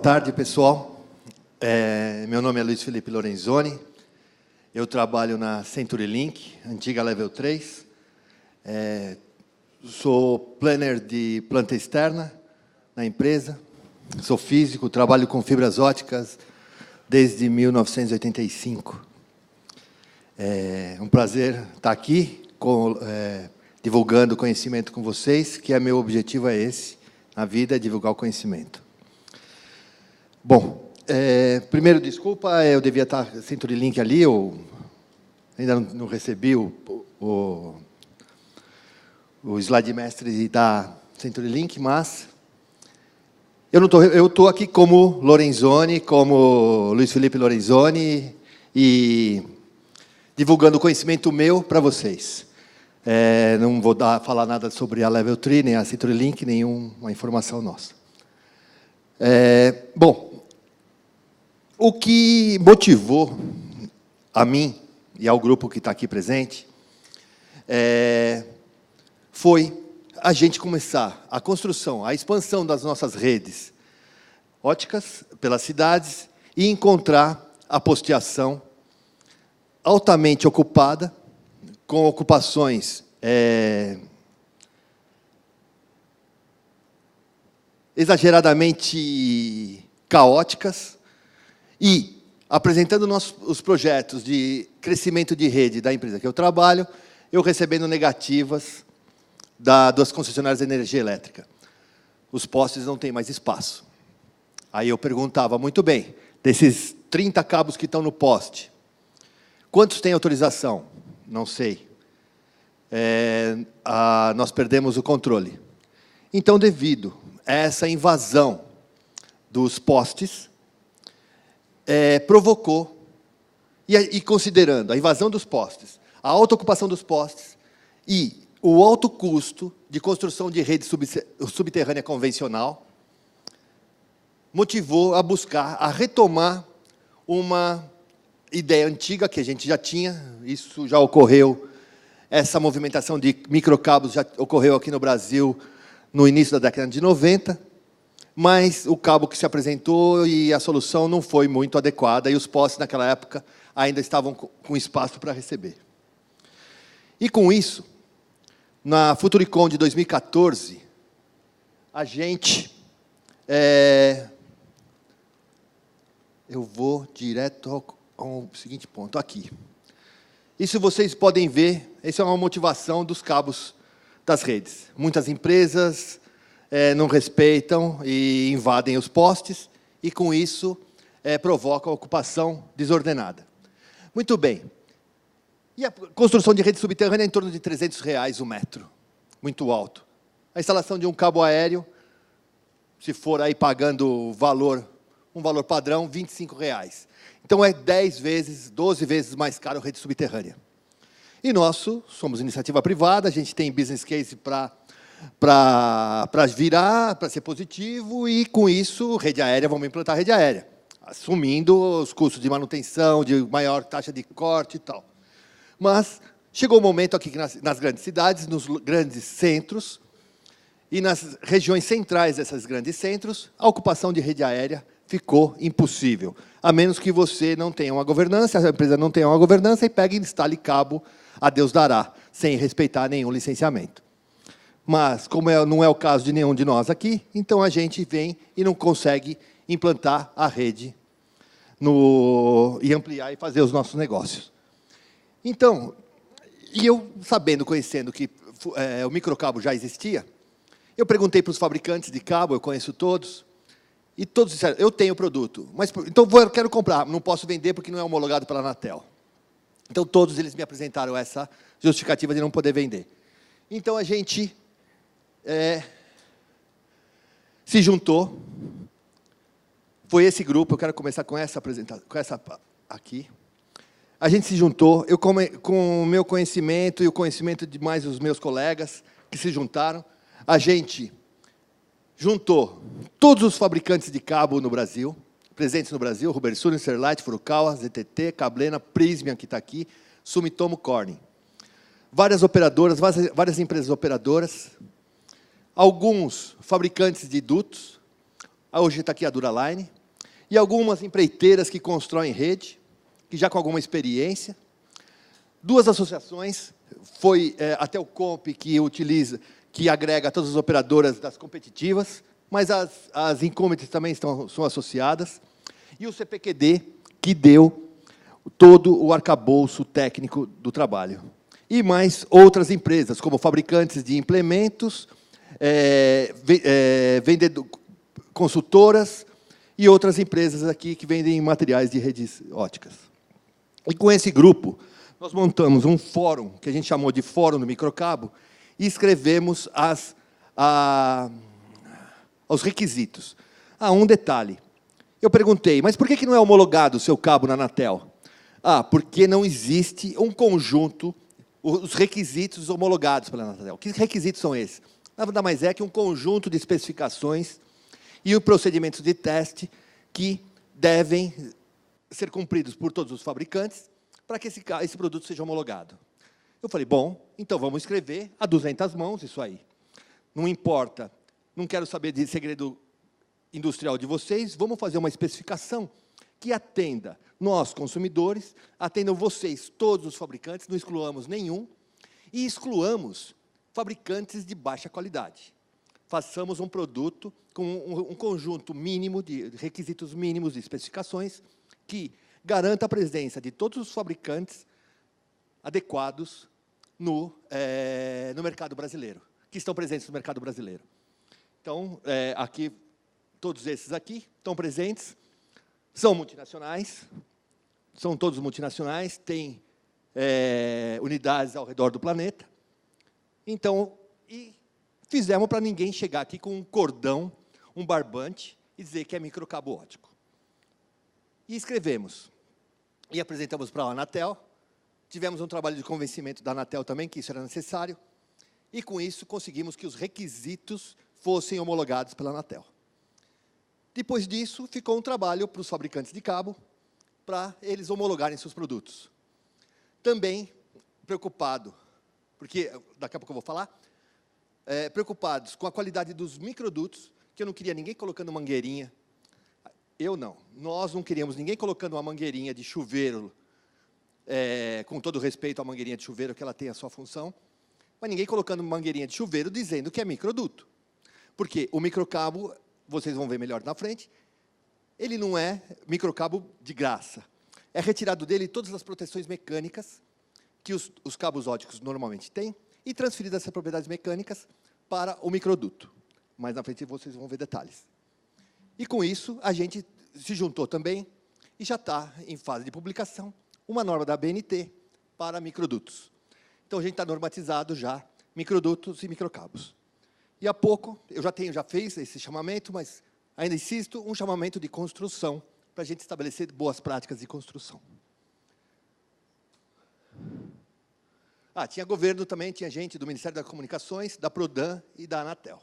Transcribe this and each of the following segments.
tarde, pessoal. Meu nome é Luiz Felipe Lorenzoni. Eu trabalho na CenturyLink, antiga Level 3. Sou planner de planta externa na empresa. Sou físico, trabalho com fibras óticas desde 1985. É um prazer estar aqui divulgando conhecimento com vocês, que meu objetivo é esse, na vida, é divulgar o conhecimento. Bom, primeiro, desculpa, eu devia estar CenturyLink ali, eu ainda não recebi o slide mestre da CenturyLink, mas eu estou aqui como Lorenzoni, como Luiz Felipe Lorenzoni, e divulgando o conhecimento meu para vocês. Não vou falar nada sobre a Level 3, nem a CenturyLink, nenhuma informação nossa. Bom, o que motivou a mim e ao grupo que está aqui presente foi a gente começar a construção, a expansão das nossas redes óticas pelas cidades e encontrar a posteação altamente ocupada, com ocupações exageradamente caóticas, e apresentando os projetos de crescimento de rede da empresa que eu trabalho, eu recebendo negativas das concessionárias de energia elétrica. Os postes não têm mais espaço. Aí eu perguntava, muito bem, desses 30 cabos que estão no poste, quantos têm autorização? Não sei. Nós perdemos o controle. Então, devido a essa invasão dos postes, provocou, e considerando a invasão dos postes, a alta ocupação dos postes e o alto custo de construção de rede subterrânea convencional, motivou a buscar, a retomar uma ideia antiga que a gente já tinha. Isso já ocorreu, essa movimentação de microcabos já ocorreu aqui no Brasil no início da década de 90, mas o cabo que se apresentou e a solução não foi muito adequada, e os postes naquela época ainda estavam com espaço para receber. E com isso, na Futuricom de 2014, a gente... eu vou direto ao seguinte ponto, aqui. Isso vocês podem ver, essa é uma motivação dos cabos das redes. Muitas empresas não respeitam e invadem os postes, e com isso provocam a ocupação desordenada. Muito bem. E a construção de rede subterrânea é em torno de R$300 o metro, muito alto. A instalação de um cabo aéreo, se for aí pagando um valor padrão, R$25. Então, 10 vezes, 12 vezes mais caro a rede subterrânea. E nós somos iniciativa privada, a gente tem business case para virar, para ser positivo, e com isso, rede aérea, vamos implantar rede aérea, assumindo os custos de manutenção, de maior taxa de corte e tal. Mas chegou o momento aqui que nas grandes cidades, nos grandes centros, e nas regiões centrais desses grandes centros, a ocupação de rede aérea ficou impossível, a menos que você não tenha uma governança, a empresa não tenha uma governança, e pegue e instale cabo, a Deus dará, sem respeitar nenhum licenciamento. Mas, como não é o caso de nenhum de nós aqui, então a gente vem e não consegue implantar a rede e ampliar e fazer os nossos negócios. Então, e eu sabendo, conhecendo que o microcabo já existia, eu perguntei para os fabricantes de cabo, eu conheço todos, e todos disseram, eu tenho produto, mas então eu quero comprar, não posso vender porque não é homologado pela Anatel. Então, todos eles me apresentaram essa justificativa de não poder vender. Então, a gente se juntou. Foi esse grupo, eu quero começar com essa apresentação, com essa aqui. A gente se juntou, eu com o meu conhecimento e o conhecimento de mais os meus colegas que se juntaram, a gente juntou todos os fabricantes de cabo no Brasil, presentes no Brasil, Hubersuren, Sterlite, Furukawa, ZTT, Cablena, Prysmian, que está aqui, Sumitomo Corning. Várias operadoras, várias empresas operadoras, alguns fabricantes de dutos, hoje está aqui a Dura-Line, e algumas empreiteiras que constroem rede, que já com alguma experiência. 2 associações, foi a Telcomp, que agrega todas as operadoras das competitivas, mas as incumbentes também são associadas, e o CPQD, que deu todo o arcabouço técnico do trabalho. E mais outras empresas, como fabricantes de implementos, consultoras e outras empresas aqui que vendem materiais de redes óticas. E com esse grupo, nós montamos um fórum, que a gente chamou de Fórum do Microcabo, e escrevemos os requisitos. Um detalhe. Eu perguntei, mas por que não é homologado o seu cabo na Anatel? Porque não existe um conjunto, os requisitos homologados pela Anatel. Que requisitos são esses? Nada mais é que um conjunto de especificações e os procedimentos de teste que devem ser cumpridos por todos os fabricantes para que esse produto seja homologado. Eu falei, bom, então vamos escrever a 200 mãos isso aí. Não importa, não quero saber de segredo industrial de vocês, vamos fazer uma especificação que atenda nós, consumidores, atendam vocês, todos os fabricantes, não excluamos nenhum, e excluamos fabricantes de baixa qualidade. Façamos um produto com um conjunto mínimo de requisitos mínimos de especificações que garanta a presença de todos os fabricantes adequados no mercado brasileiro, que estão presentes no mercado brasileiro. Então, aqui, todos esses aqui estão presentes, são multinacionais, são todos multinacionais, têm unidades ao redor do planeta. Então, fizemos para ninguém chegar aqui com um cordão, um barbante, e dizer que é microcabo ótico. E escrevemos. E apresentamos para a Anatel. Tivemos um trabalho de convencimento da Anatel também, que isso era necessário. E, com isso, conseguimos que os requisitos fossem homologados pela Anatel. Depois disso, ficou um trabalho para os fabricantes de cabo, para eles homologarem seus produtos. Também preocupado, porque daqui a pouco eu vou falar, preocupados com a qualidade dos microdutos, que eu não queria ninguém colocando mangueirinha. Eu não. Nós não queríamos ninguém colocando uma mangueirinha de chuveiro, com todo respeito à mangueirinha de chuveiro, que ela tem a sua função, mas ninguém colocando mangueirinha de chuveiro dizendo que é microduto. Porque o microcabo, vocês vão ver melhor na frente, ele não é microcabo de graça. É retirado dele todas as proteções mecânicas que os cabos óticos normalmente têm e transferidas essas propriedades mecânicas para o microduto. Mais na frente vocês vão ver detalhes. E, com isso, a gente se juntou também e já está em fase de publicação uma norma da ABNT para microdutos. Então, a gente está normatizado já microdutos e microcabos. E há pouco, eu já fiz esse chamamento, mas ainda insisto, um chamamento de construção, para a gente estabelecer boas práticas de construção. Tinha governo também, tinha gente do Ministério das Comunicações, da Prodan e da Anatel.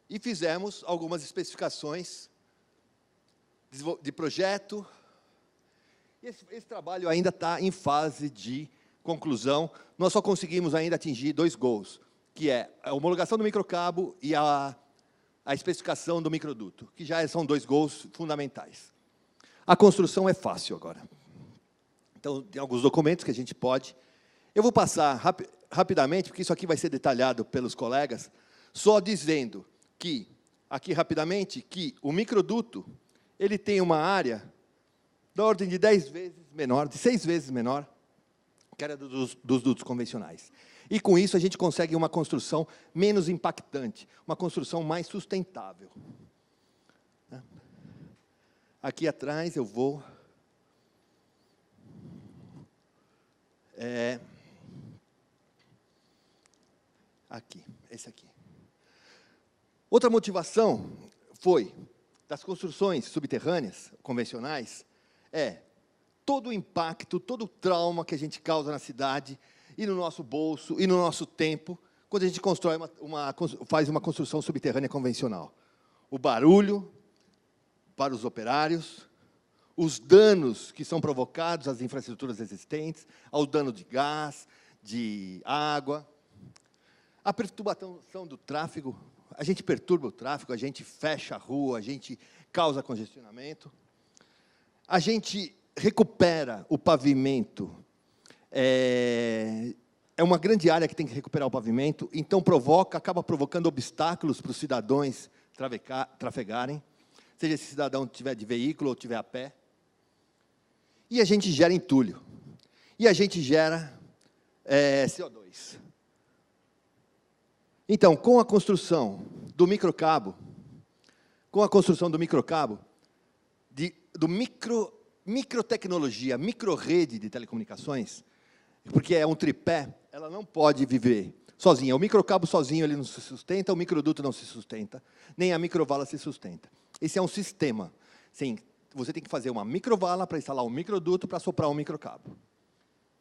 E fizemos algumas especificações de projeto. Esse trabalho ainda está em fase de conclusão. Nós só conseguimos ainda atingir 2 gols, que é a homologação do microcabo e a especificação do microduto, que já são 2 gols fundamentais. A construção é fácil agora. Então, tem alguns documentos que a gente pode. Eu vou passar rapidamente, porque isso aqui vai ser detalhado pelos colegas, só dizendo que, aqui rapidamente, que o microduto ele tem uma área da ordem de 10 vezes menor, de 6 vezes menor, que era dos dutos convencionais. E, com isso, a gente consegue uma construção menos impactante, uma construção mais sustentável. Aqui atrás eu vou... Aqui, esse aqui. Outra motivação foi, das construções subterrâneas, convencionais, todo o impacto, todo o trauma que a gente causa na cidade, e no nosso bolso, e no nosso tempo, quando a gente faz uma construção subterrânea convencional. O barulho para os operários, os danos que são provocados às infraestruturas existentes, ao dano de gás, de água, a perturbação do tráfego a gente perturba o tráfego, a gente fecha a rua, a gente causa congestionamento. A gente recupera o pavimento. É uma grande área que tem que recuperar o pavimento, então acaba provocando obstáculos para os cidadãos trafegarem, seja esse cidadão tiver de veículo ou tiver a pé. E a gente gera entulho. E a gente gera CO2. Então, com a construção do microcabo, microtecnologia, microrede de telecomunicações, porque é um tripé, ela não pode viver sozinha. O microcabo sozinho ele não se sustenta, o microduto não se sustenta, nem a microvala se sustenta. Esse é um sistema. Sim, você tem que fazer uma microvala para instalar um microduto para soprar um microcabo.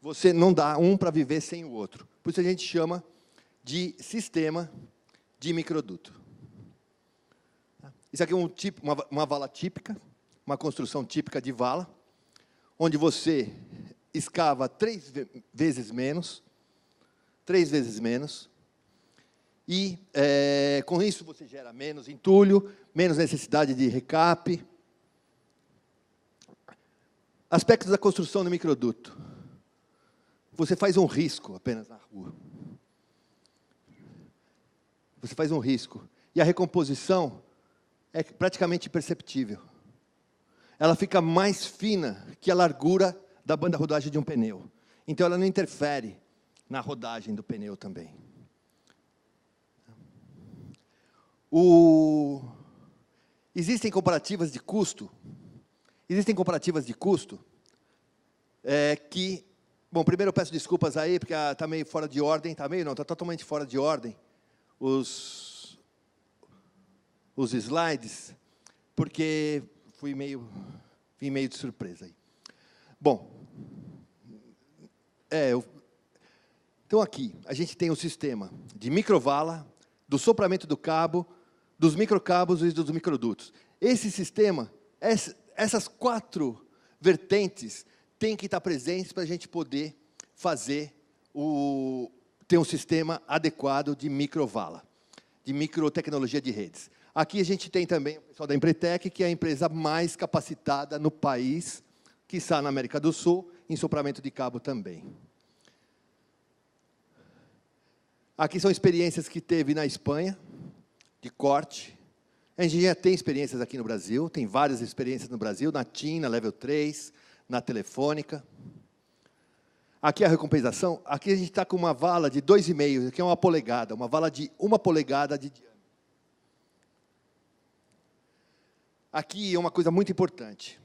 Você não dá um para viver sem o outro. Por isso a gente chama de sistema de microduto. Isso aqui é uma vala típica, uma construção típica de vala, onde você escava 3 vezes menos, e com isso você gera menos entulho, menos necessidade de recap. Aspectos da construção do microduto. Você faz um risco apenas na rua. Você faz um risco. E a recomposição é praticamente imperceptível. Ela fica mais fina que a largura da banda rodagem de um pneu. Então, ela não interfere na rodagem do pneu também. Existem comparativas de custo. Que... Bom, primeiro eu peço desculpas aí, porque está meio fora de ordem. Está totalmente fora de ordem os slides, porque vim meio de surpresa aí. Bom, então aqui a gente tem o sistema de microvala, do sopramento do cabo, dos microcabos e dos microdutos. Esse sistema, essas 4 vertentes têm que estar presentes para a gente poder ter um sistema adequado de microvala, de microtecnologia de redes. Aqui a gente tem também o pessoal da Empretec, que é a empresa mais capacitada no país, que está na América do Sul, em sopramento de cabo também. Aqui são experiências que teve na Espanha, de corte. A gente já tem experiências aqui no Brasil, tem várias experiências no Brasil, na TIM, na Level 3, na Telefônica. Aqui a recompensação, aqui a gente está com uma vala de 2,5, aqui é 1 polegada, uma vala de 1 polegada de diâmetro. Aqui é uma coisa muito importante.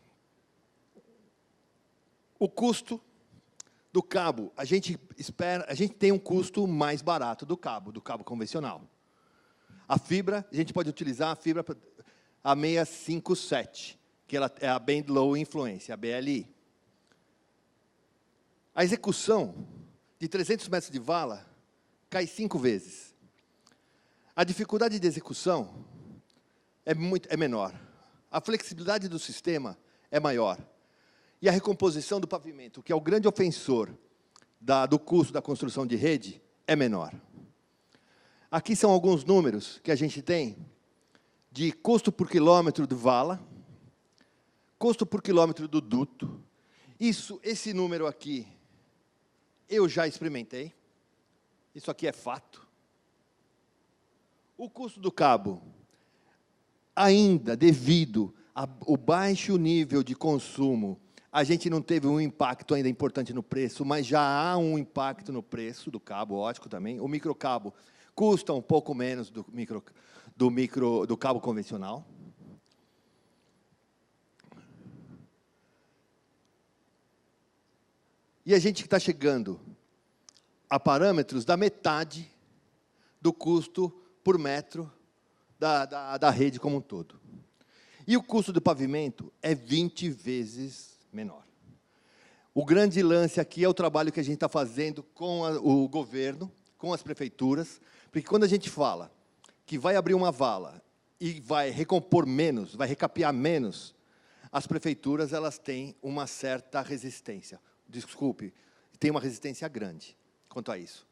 O custo do cabo, a gente tem um custo mais barato do cabo convencional. A fibra, a gente pode utilizar a fibra A657, que ela é a Band Low Influence, a BLI. A execução de 300 metros de vala cai 5 vezes. A dificuldade de execução é menor. A flexibilidade do sistema é maior. E a recomposição do pavimento, que é o grande ofensor do custo da construção de rede, é menor. Aqui são alguns números que a gente tem de custo por quilômetro de vala, custo por quilômetro do duto. Esse número aqui, eu já experimentei. Isso aqui é fato. O custo do cabo, ainda devido ao baixo nível de consumo, a gente não teve um impacto ainda importante no preço, mas já há um impacto no preço do cabo óptico também. O microcabo custa um pouco menos do cabo convencional. E a gente está chegando a parâmetros da metade do custo por metro da rede como um todo. E o custo do pavimento é 20 vezes menor. O grande lance aqui é o trabalho que a gente está fazendo com o governo, com as prefeituras, porque quando a gente fala que vai abrir uma vala e vai recompor menos, vai recapear menos, as prefeituras elas têm uma certa resistência. Desculpe, tem uma resistência grande quanto a isso.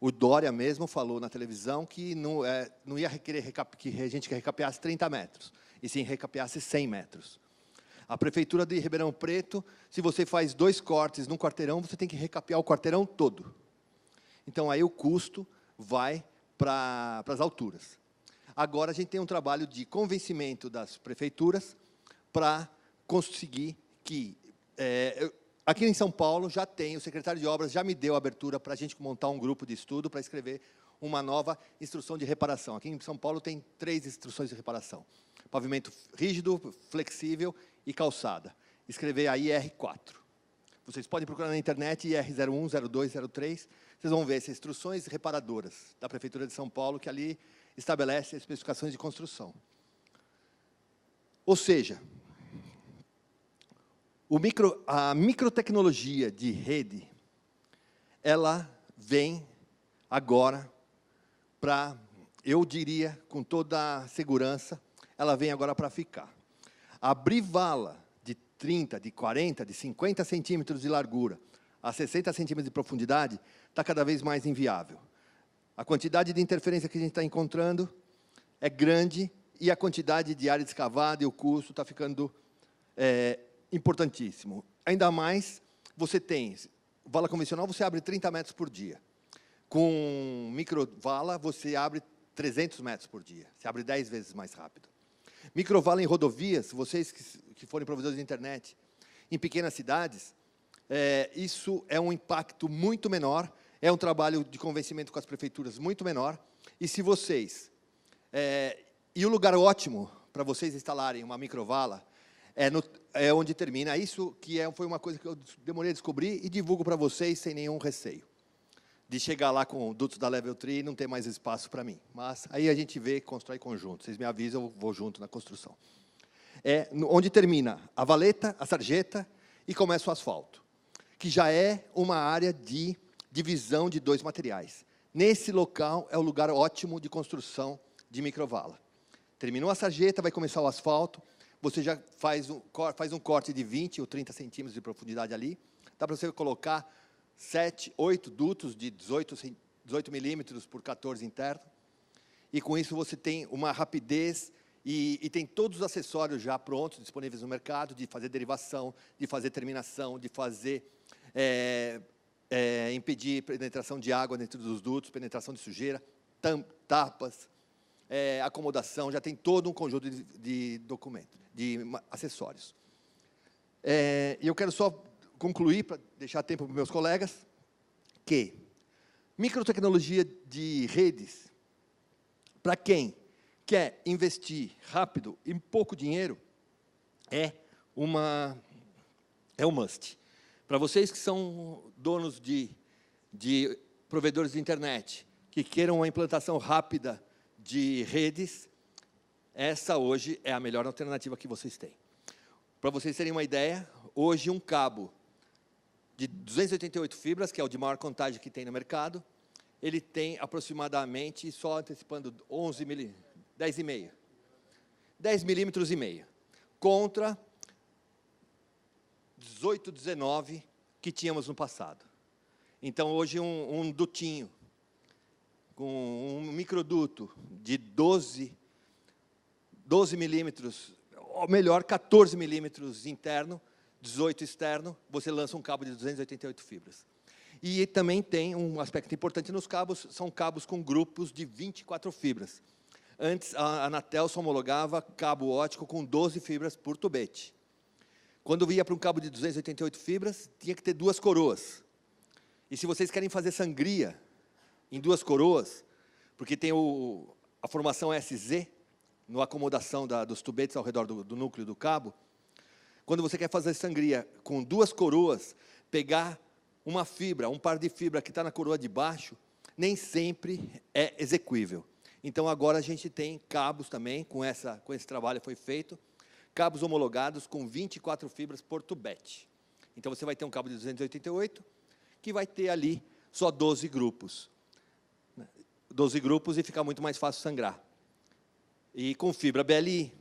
O Dória mesmo falou na televisão que não ia querer que a gente recapeasse 30 metros, e sim recapeasse 100 metros. A Prefeitura de Ribeirão Preto, se você faz 2 cortes num quarteirão, você tem que recapear o quarteirão todo. Então, aí o custo vai para as alturas. Agora, a gente tem um trabalho de convencimento das prefeituras para conseguir que... aqui em São Paulo, já tem, o secretário de Obras já me deu a abertura para a gente montar um grupo de estudo para escrever uma nova instrução de reparação. Aqui em São Paulo tem 3 instruções de reparação. Pavimento rígido, flexível e calçada. Escrever a IR4. Vocês podem procurar na internet IR01, 02, 03. Vocês vão ver essas instruções reparadoras da Prefeitura de São Paulo, que ali estabelece as especificações de construção. Ou seja, a microtecnologia de rede, ela vem agora para, eu diria, com toda a segurança, ela vem agora para ficar. Abrir vala de 30, de 40, de 50 centímetros de largura a 60 centímetros de profundidade está cada vez mais inviável. A quantidade de interferência que a gente está encontrando é grande e a quantidade de área escavada e o custo está ficando importantíssimo. Ainda mais, você tem vala convencional, você abre 30 metros por dia. Com microvala, você abre 300 metros por dia. Você abre 10 vezes mais rápido. Microvala em rodovias, vocês que forem provedores de internet, em pequenas cidades, isso é um impacto muito menor, é um trabalho de convencimento com as prefeituras muito menor, e se vocês... e o lugar ótimo para vocês instalarem uma microvala é onde termina. Isso que foi uma coisa que eu demorei a descobrir e divulgo para vocês sem nenhum receio. De chegar lá com o dutos da Level 3 e não ter mais espaço para mim. Mas aí a gente vê, constrói conjunto. Vocês me avisam, eu vou junto na construção. Onde termina a valeta, a sarjeta e começa o asfalto, que já é uma área de divisão de 2 materiais. Nesse local é o lugar ótimo de construção de microvala. Terminou a sarjeta, vai começar o asfalto, você já faz um corte de 20 ou 30 centímetros de profundidade ali, dá para você colocar 7, 8 dutos de 18 milímetros por 14 interno, e com isso você tem uma rapidez e tem todos os acessórios já prontos, disponíveis no mercado, de fazer derivação, de fazer terminação, de fazer, impedir penetração de água dentro dos dutos, penetração de sujeira, tapas, acomodação, já tem todo um conjunto de documentos, de acessórios. E eu quero só concluir, para deixar tempo para os meus colegas, que microtecnologia de redes, para quem quer investir rápido e pouco dinheiro, é um must. Para vocês que são donos de provedores de internet, que queiram uma implantação rápida de redes, essa hoje é a melhor alternativa que vocês têm. Para vocês terem uma ideia, hoje um cabo de 288 fibras, que é o de maior contagem que tem no mercado, ele tem aproximadamente, só antecipando, 10 milímetros e meio, contra 18, 19 que tínhamos no passado. Então, hoje, um dutinho, com um microduto de 12 milímetros, ou melhor, 14 milímetros interno, 18 externo, você lança um cabo de 288 fibras. E também tem um aspecto importante nos cabos, são cabos com grupos de 24 fibras. Antes, a Anatel só homologava cabo óptico com 12 fibras por tubete. Quando ia para um cabo de 288 fibras, tinha que ter 2 coroas. E se vocês querem fazer sangria em 2 coroas, porque tem a formação SZ, na acomodação dos tubetes ao redor do núcleo do cabo, quando você quer fazer sangria com 2 coroas, pegar uma fibra, um par de fibra que está na coroa de baixo, nem sempre é execuível. Então, agora a gente tem cabos também, com esse trabalho foi feito, cabos homologados com 24 fibras por tubete. Então, você vai ter um cabo de 288, que vai ter ali só 12 grupos. 12 grupos e fica muito mais fácil sangrar. E com fibra BLI.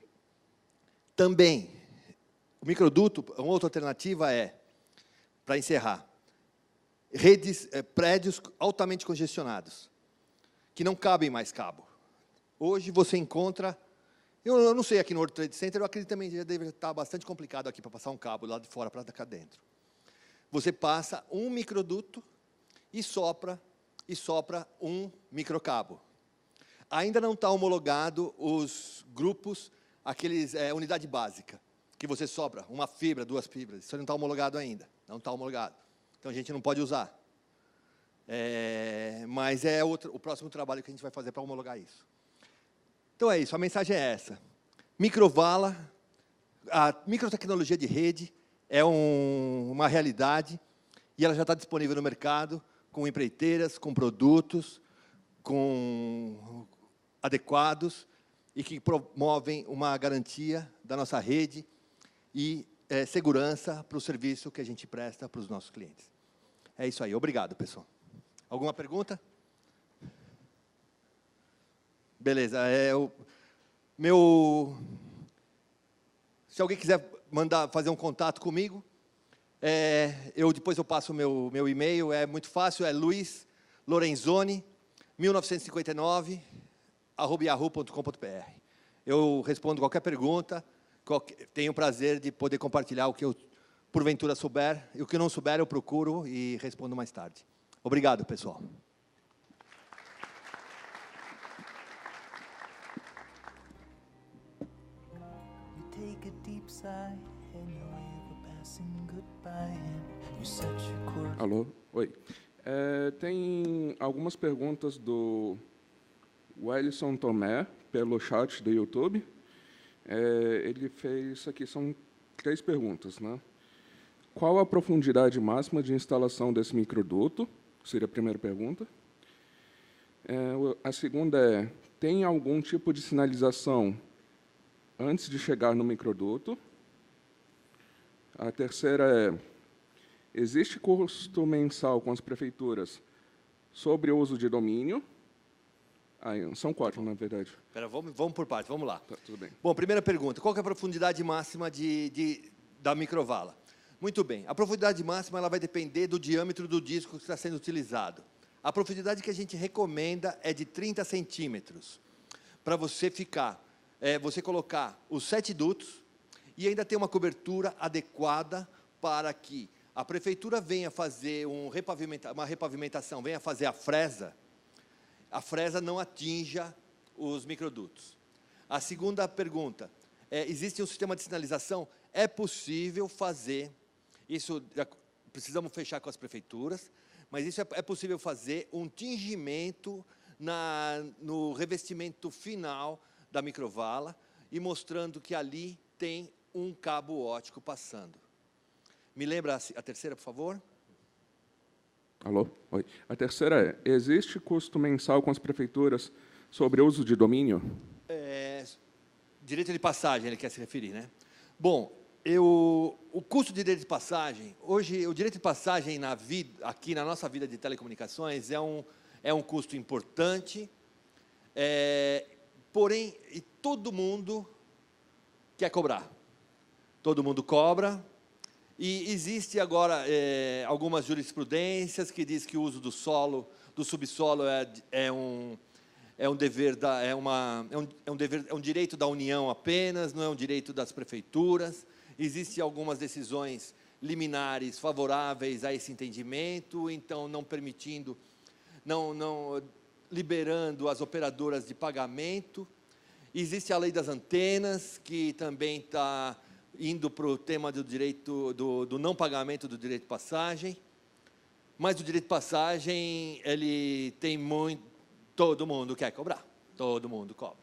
Também, o microduto, uma outra alternativa para encerrar, prédios altamente congestionados, que não cabem mais cabo. Hoje você encontra... Eu não sei, aqui no World Trade Center, eu acredito também que já deve estar bastante complicado aqui para passar um cabo lá de fora para cá dentro. Você passa um microduto e sopra um microcabo. Ainda não está homologado os grupos, aqueles unidade básica, que você sopra uma fibra, 2 fibras. Isso não está homologado ainda, não está homologado. Então a gente não pode usar. Mas é o próximo trabalho que a gente vai fazer para homologar isso. Então é isso, a mensagem é essa. Microvala, a microtecnologia de rede é uma realidade e ela já está disponível no mercado, com empreiteiras, com produtos, adequados e que promovem uma garantia da nossa rede e segurança para o serviço que a gente presta para os nossos clientes. É isso aí. Obrigado, pessoal. Alguma pergunta? Beleza. Se alguém quiser fazer um contato comigo, depois eu passo o meu e-mail, é muito fácil, é luiz.lorenzoni1999@yahoo.com.br. Eu respondo qualquer pergunta, tenho o prazer de poder compartilhar o que eu, porventura, souber, e o que eu não souber eu procuro e respondo mais tarde. Obrigado, pessoal. Take a deep sigh and you wave a passing goodbye and you set your course. Alô? Oi. Tem algumas perguntas do Wellison Tomé, pelo chat do YouTube. Ele fez isso aqui, são 3 perguntas, né? Qual a profundidade máxima de instalação desse microduto? Seria a primeira pergunta. A segunda é, tem algum tipo de sinalização antes de chegar no microduto? A terceira é, existe custo mensal com as prefeituras sobre o uso de domínio? São 4, na verdade. Espera, vamos por partes, vamos lá. Tá, tudo bem. Bom, primeira pergunta, qual que é a profundidade máxima da microvala? Muito bem, a profundidade máxima ela vai depender do diâmetro do disco que está sendo utilizado. A profundidade que a gente recomenda é de 30 centímetros, para você colocar os 7 dutos e ainda ter uma cobertura adequada para que a prefeitura venha fazer uma repavimentação, venha fazer a fresa não atinja os microdutos. A segunda pergunta, existe um sistema de sinalização? É possível fazer, isso precisamos fechar com as prefeituras, mas isso é possível fazer um tingimento no revestimento final da microvala e mostrando que ali tem um cabo óptico passando. Me lembra a terceira, por favor? Alô? Oi. A terceira é, existe custo mensal com as prefeituras sobre o uso de domínio? Direito de passagem, ele quer se referir, né? Bom, o custo de direito de passagem, hoje, o direito de passagem aqui na nossa vida de telecomunicações é um custo importante, porém, todo mundo quer cobrar. Todo mundo cobra. E existe agora algumas jurisprudências que diz que o uso do subsolo é um direito da União apenas, não é um direito das prefeituras. Existem algumas decisões liminares favoráveis a esse entendimento, então não permitindo, não liberando as operadoras de pagamento. Existe a lei das antenas, que também está indo para o tema do direito do não pagamento do direito de passagem, mas o direito de passagem ele tem todo mundo quer cobrar, todo mundo cobra.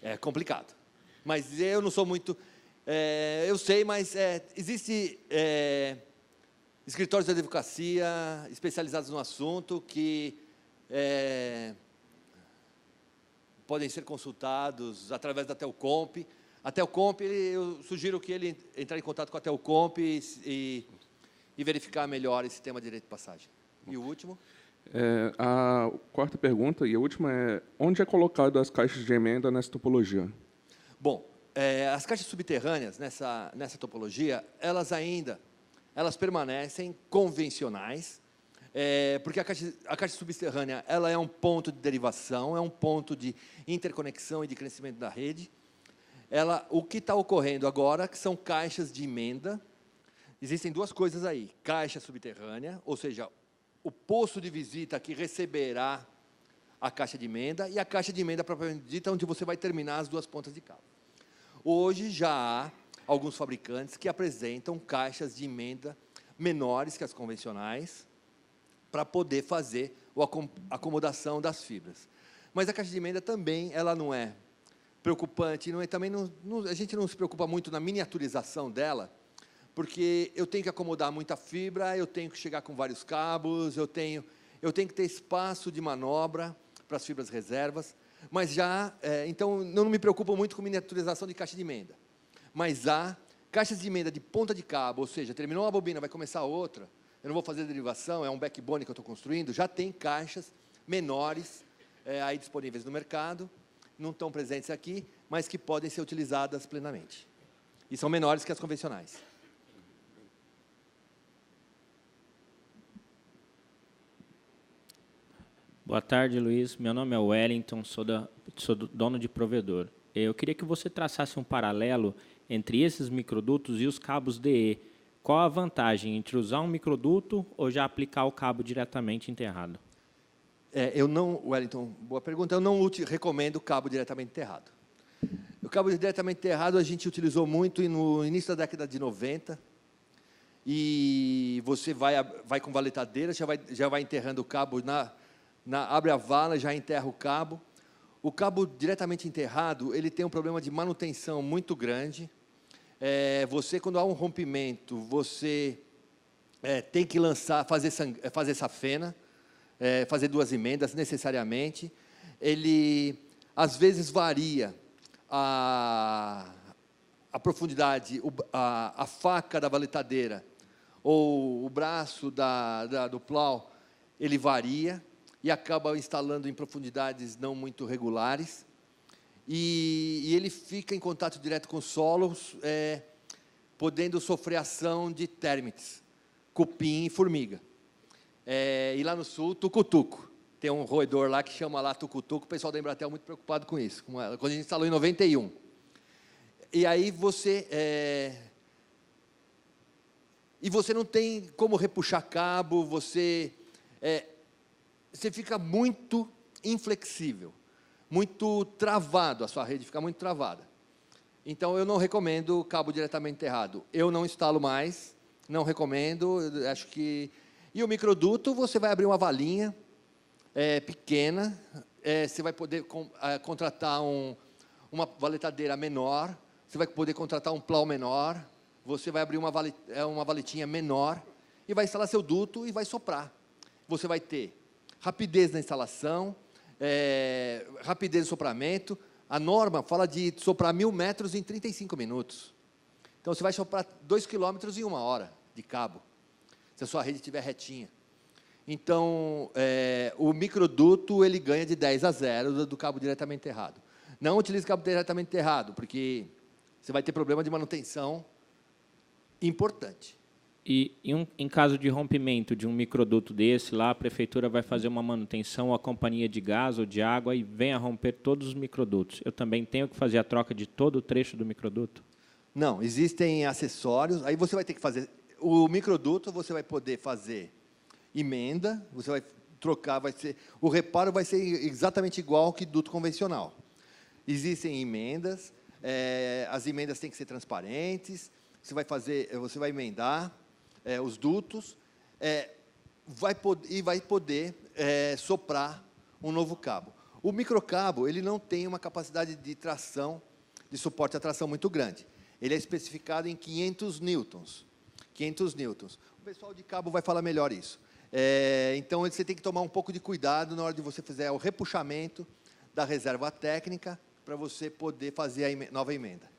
É complicado, mas eu não sou muito, eu sei, mas existe escritórios de advocacia especializados no assunto que podem ser consultados através da Telcomp. A Telcomp, eu sugiro que ele entre em contato com a Telcomp e verificar melhor esse tema de direito de passagem. E o último? A quarta pergunta e a última é, onde é colocado as caixas de emenda nessa topologia? Bom, as caixas subterrâneas nessa topologia, elas permanecem convencionais, Porque a caixa subterrânea ela é um ponto de derivação, é um ponto de interconexão e de crescimento da rede. O que está ocorrendo agora que são caixas de emenda. Existem duas coisas aí: caixa subterrânea, ou seja, o posto de visita que receberá a caixa de emenda, e a caixa de emenda propriamente dita, onde você vai terminar as duas pontas de cabo. Hoje já há alguns fabricantes que apresentam caixas de emenda menores que as convencionais, para poder fazer a acomodação das fibras. Mas a caixa de emenda também ela não é preocupante, a gente não se preocupa muito na miniaturização dela, porque eu tenho que acomodar muita fibra, eu tenho que chegar com vários cabos, eu tenho que ter espaço de manobra para as fibras reservas, mas então não me preocupo muito com miniaturização de caixa de emenda. Mas há caixas de emenda de ponta de cabo, ou seja, terminou uma bobina, vai começar outra, eu não vou fazer derivação, é um backbone que eu estou construindo, já tem caixas menores aí disponíveis no mercado, não estão presentes aqui, mas que podem ser utilizadas plenamente. E são menores que as convencionais. Boa tarde, Luiz. Meu nome é Wellington, sou dono de provedor. Eu queria que você traçasse um paralelo entre esses microdutos e os cabos DE. Qual a vantagem entre usar um microduto ou já aplicar o cabo diretamente enterrado? Wellington, boa pergunta. Eu não recomendo o cabo diretamente enterrado. O cabo diretamente enterrado a gente utilizou muito no início da década de 90, e você vai com valetadeira, já vai enterrando o cabo, abre a vala, já enterra o cabo. O cabo diretamente enterrado, ele tem um problema de manutenção muito grande. Quando há um rompimento, você tem que fazer safena, fazer duas emendas necessariamente. Ele, às vezes, varia a profundidade, a faca da valetadeira ou o braço do plau, ele varia e acaba instalando em profundidades não muito regulares. E ele fica em contato direto com os solos, podendo sofrer ação de termites, cupim e formiga. E lá no sul, tucutuco. Tem um roedor lá que chama lá tucutuco, o pessoal da Embratel é muito preocupado com isso, quando a gente instalou em 91. E aí você não tem como repuxar cabo, você fica muito inflexível, muito travado, a sua rede fica muito travada. Então, eu não recomendo cabo diretamente enterrado. Eu não instalo mais, não recomendo, acho que... E o microduto, você vai abrir uma valinha pequena, você vai poder contratar uma valetadeira menor, você vai poder contratar um plau menor, você vai abrir uma valetinha menor e vai instalar seu duto e vai soprar. Você vai ter rapidez na instalação, rapidez no sopramento. A norma fala de soprar 1.000 metros em 35 minutos. Então, você vai soprar 2 quilômetros em 1 hora de cabo, se a sua rede estiver retinha. Então, o microduto ele ganha de 10-0 do cabo diretamente enterrado. Não utilize cabo diretamente enterrado, porque você vai ter problema de manutenção importante. E em caso de rompimento de um microduto desse, lá a prefeitura vai fazer uma manutenção, a companhia de gás ou de água, e vem a romper todos os microdutos. Eu também tenho que fazer a troca de todo o trecho do microduto? Não, existem acessórios. Aí você vai ter que fazer... O microduto você vai poder fazer emenda, você vai trocar, o reparo vai ser exatamente igual ao que duto convencional. Existem emendas, as emendas têm que ser transparentes, você vai emendar os dutos, vai poder soprar um novo cabo. O microcabo, ele não tem uma capacidade de tração, de suporte à tração muito grande. Ele é especificado em 500 newtons. 500 newtons. O pessoal de cabo vai falar melhor isso. Então, você tem que tomar um pouco de cuidado na hora de você fazer o repuxamento da reserva técnica para você poder fazer a nova emenda.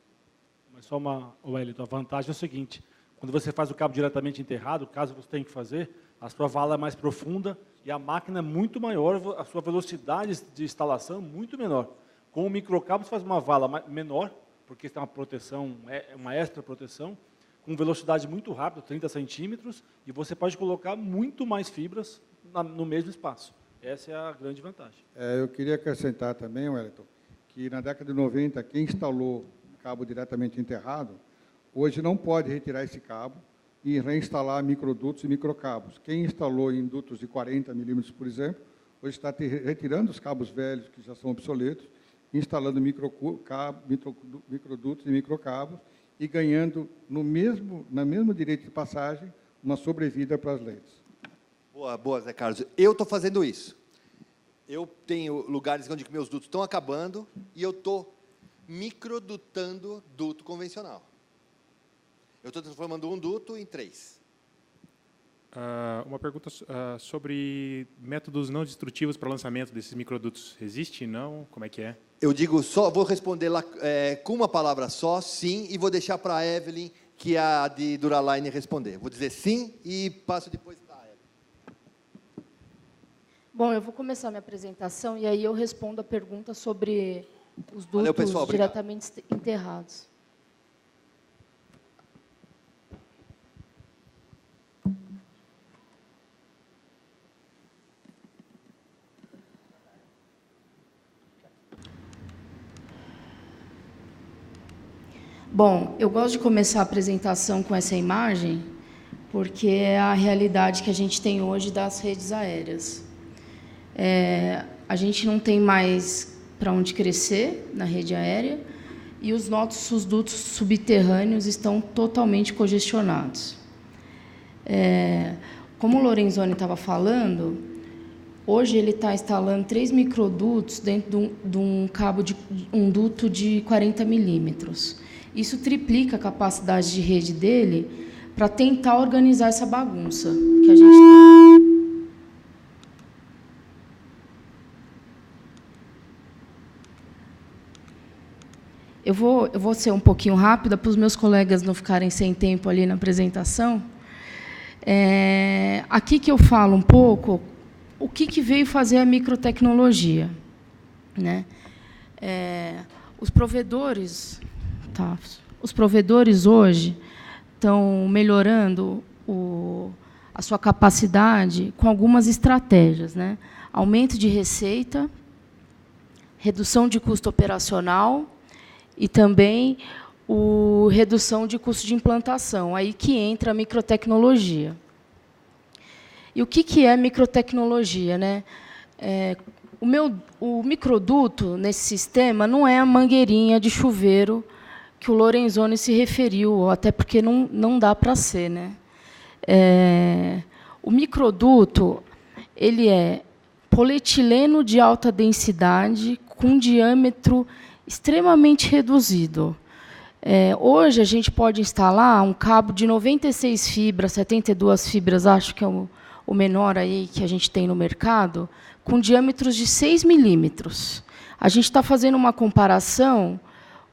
Mas só Wellington, a vantagem é o seguinte: quando você faz o cabo diretamente enterrado, caso você tenha que fazer, a sua vala é mais profunda e a máquina é muito maior, a sua velocidade de instalação é muito menor. Com o microcabo, você faz uma vala menor, porque tem uma proteção, uma extra proteção, com velocidade muito rápida, 30 centímetros, e você pode colocar muito mais fibras no mesmo espaço. Essa é a grande vantagem. Eu queria acrescentar também, Wellington, que na década de 90, quem instalou cabo diretamente enterrado, hoje não pode retirar esse cabo e reinstalar microdutos e microcabos. Quem instalou em dutos de 40 milímetros, por exemplo, hoje está retirando os cabos velhos, que já são obsoletos, instalando microdutos e microcabos e ganhando, no mesmo direito de passagem, uma sobrevida para as lentes. Boa, Zé Carlos. Eu estou fazendo isso. Eu tenho lugares onde meus dutos estão acabando e eu estou microdutando duto convencional. Eu estou transformando um duto em 3. Uma pergunta sobre métodos não destrutivos para lançamento desses microdutos. Existe, não? Como é que é? Eu digo só, vou responder lá com uma palavra só, sim, e vou deixar para a Evelyn, que é a de Duraline, responder. Vou dizer sim e passo depois para a Evelyn. Bom, eu vou começar minha apresentação e aí eu respondo a pergunta sobre os dutos Valeu, pessoal, obrigado. diretamente enterrados. Bom, eu gosto de começar a apresentação com essa imagem, porque é a realidade que a gente tem hoje das redes aéreas. A gente não tem mais para onde crescer na rede aérea e os nossos dutos subterrâneos estão totalmente congestionados. Como o Lorenzoni estava falando, hoje ele está instalando 3 microdutos dentro de um cabo de um duto de 40 milímetros. Isso triplica a capacidade de rede dele para tentar organizar essa bagunça que a gente tem. Eu vou ser um pouquinho rápida para os meus colegas não ficarem sem tempo ali na apresentação. Aqui que eu falo um pouco o que veio fazer a microtecnologia, né? Os provedores hoje estão melhorando a sua capacidade com algumas estratégias, né? Aumento de receita, redução de custo operacional e também redução de custo de implantação. Aí que entra a microtecnologia. E o que é microtecnologia, né? O microduto nesse sistema não é a mangueirinha de chuveiro que o Lorenzoni se referiu, até porque não dá para ser, né? O microduto ele é polietileno de alta densidade com diâmetro extremamente reduzido. Hoje a gente pode instalar um cabo de 96 fibras, 72 fibras, acho que é o menor aí que a gente tem no mercado, com diâmetros de 6 milímetros. A gente está fazendo uma comparação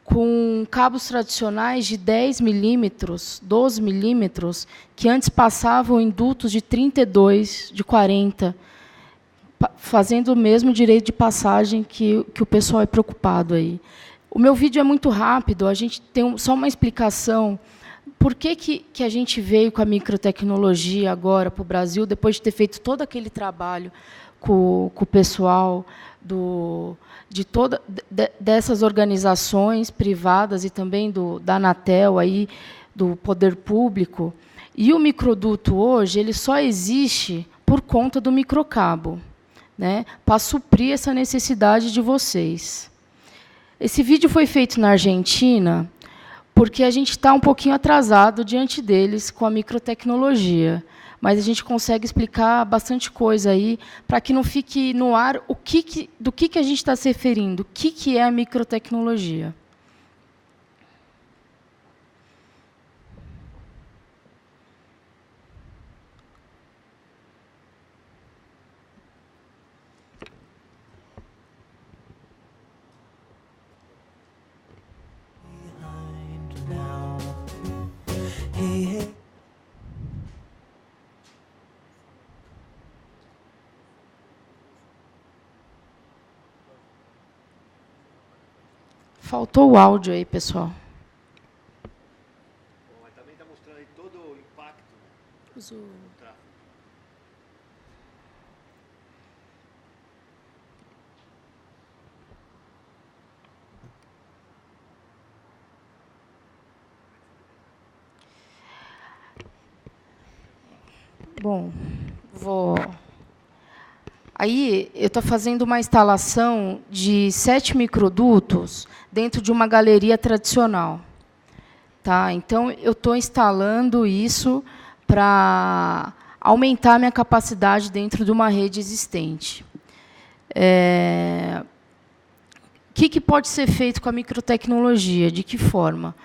com cabos tradicionais de 10 milímetros, 12 milímetros, que antes passavam em dutos de 32, de 40, fazendo o mesmo direito de passagem que o pessoal é preocupado aí. O meu vídeo é muito rápido, a gente tem só uma explicação. Por que a gente veio com a microtecnologia agora para o Brasil, depois de ter feito todo aquele trabalho com o pessoal dessas organizações privadas e também da Anatel, aí, do poder público. E o microduto hoje ele só existe por conta do microcabo, né, para suprir essa necessidade de vocês. Esse vídeo foi feito na Argentina porque a gente está um pouquinho atrasado diante deles com a microtecnologia, mas a gente consegue explicar bastante coisa aí para que não fique no ar do que a gente está se referindo, o que é a microtecnologia. Faltou o áudio aí, pessoal. Bom, mas também está mostrando Bom, Aí, eu estou fazendo uma instalação de 7 microdutos dentro de uma galeria tradicional. Tá? Então, eu estou instalando isso para aumentar a minha capacidade dentro de uma rede existente. O que pode ser feito com a microtecnologia? De que forma?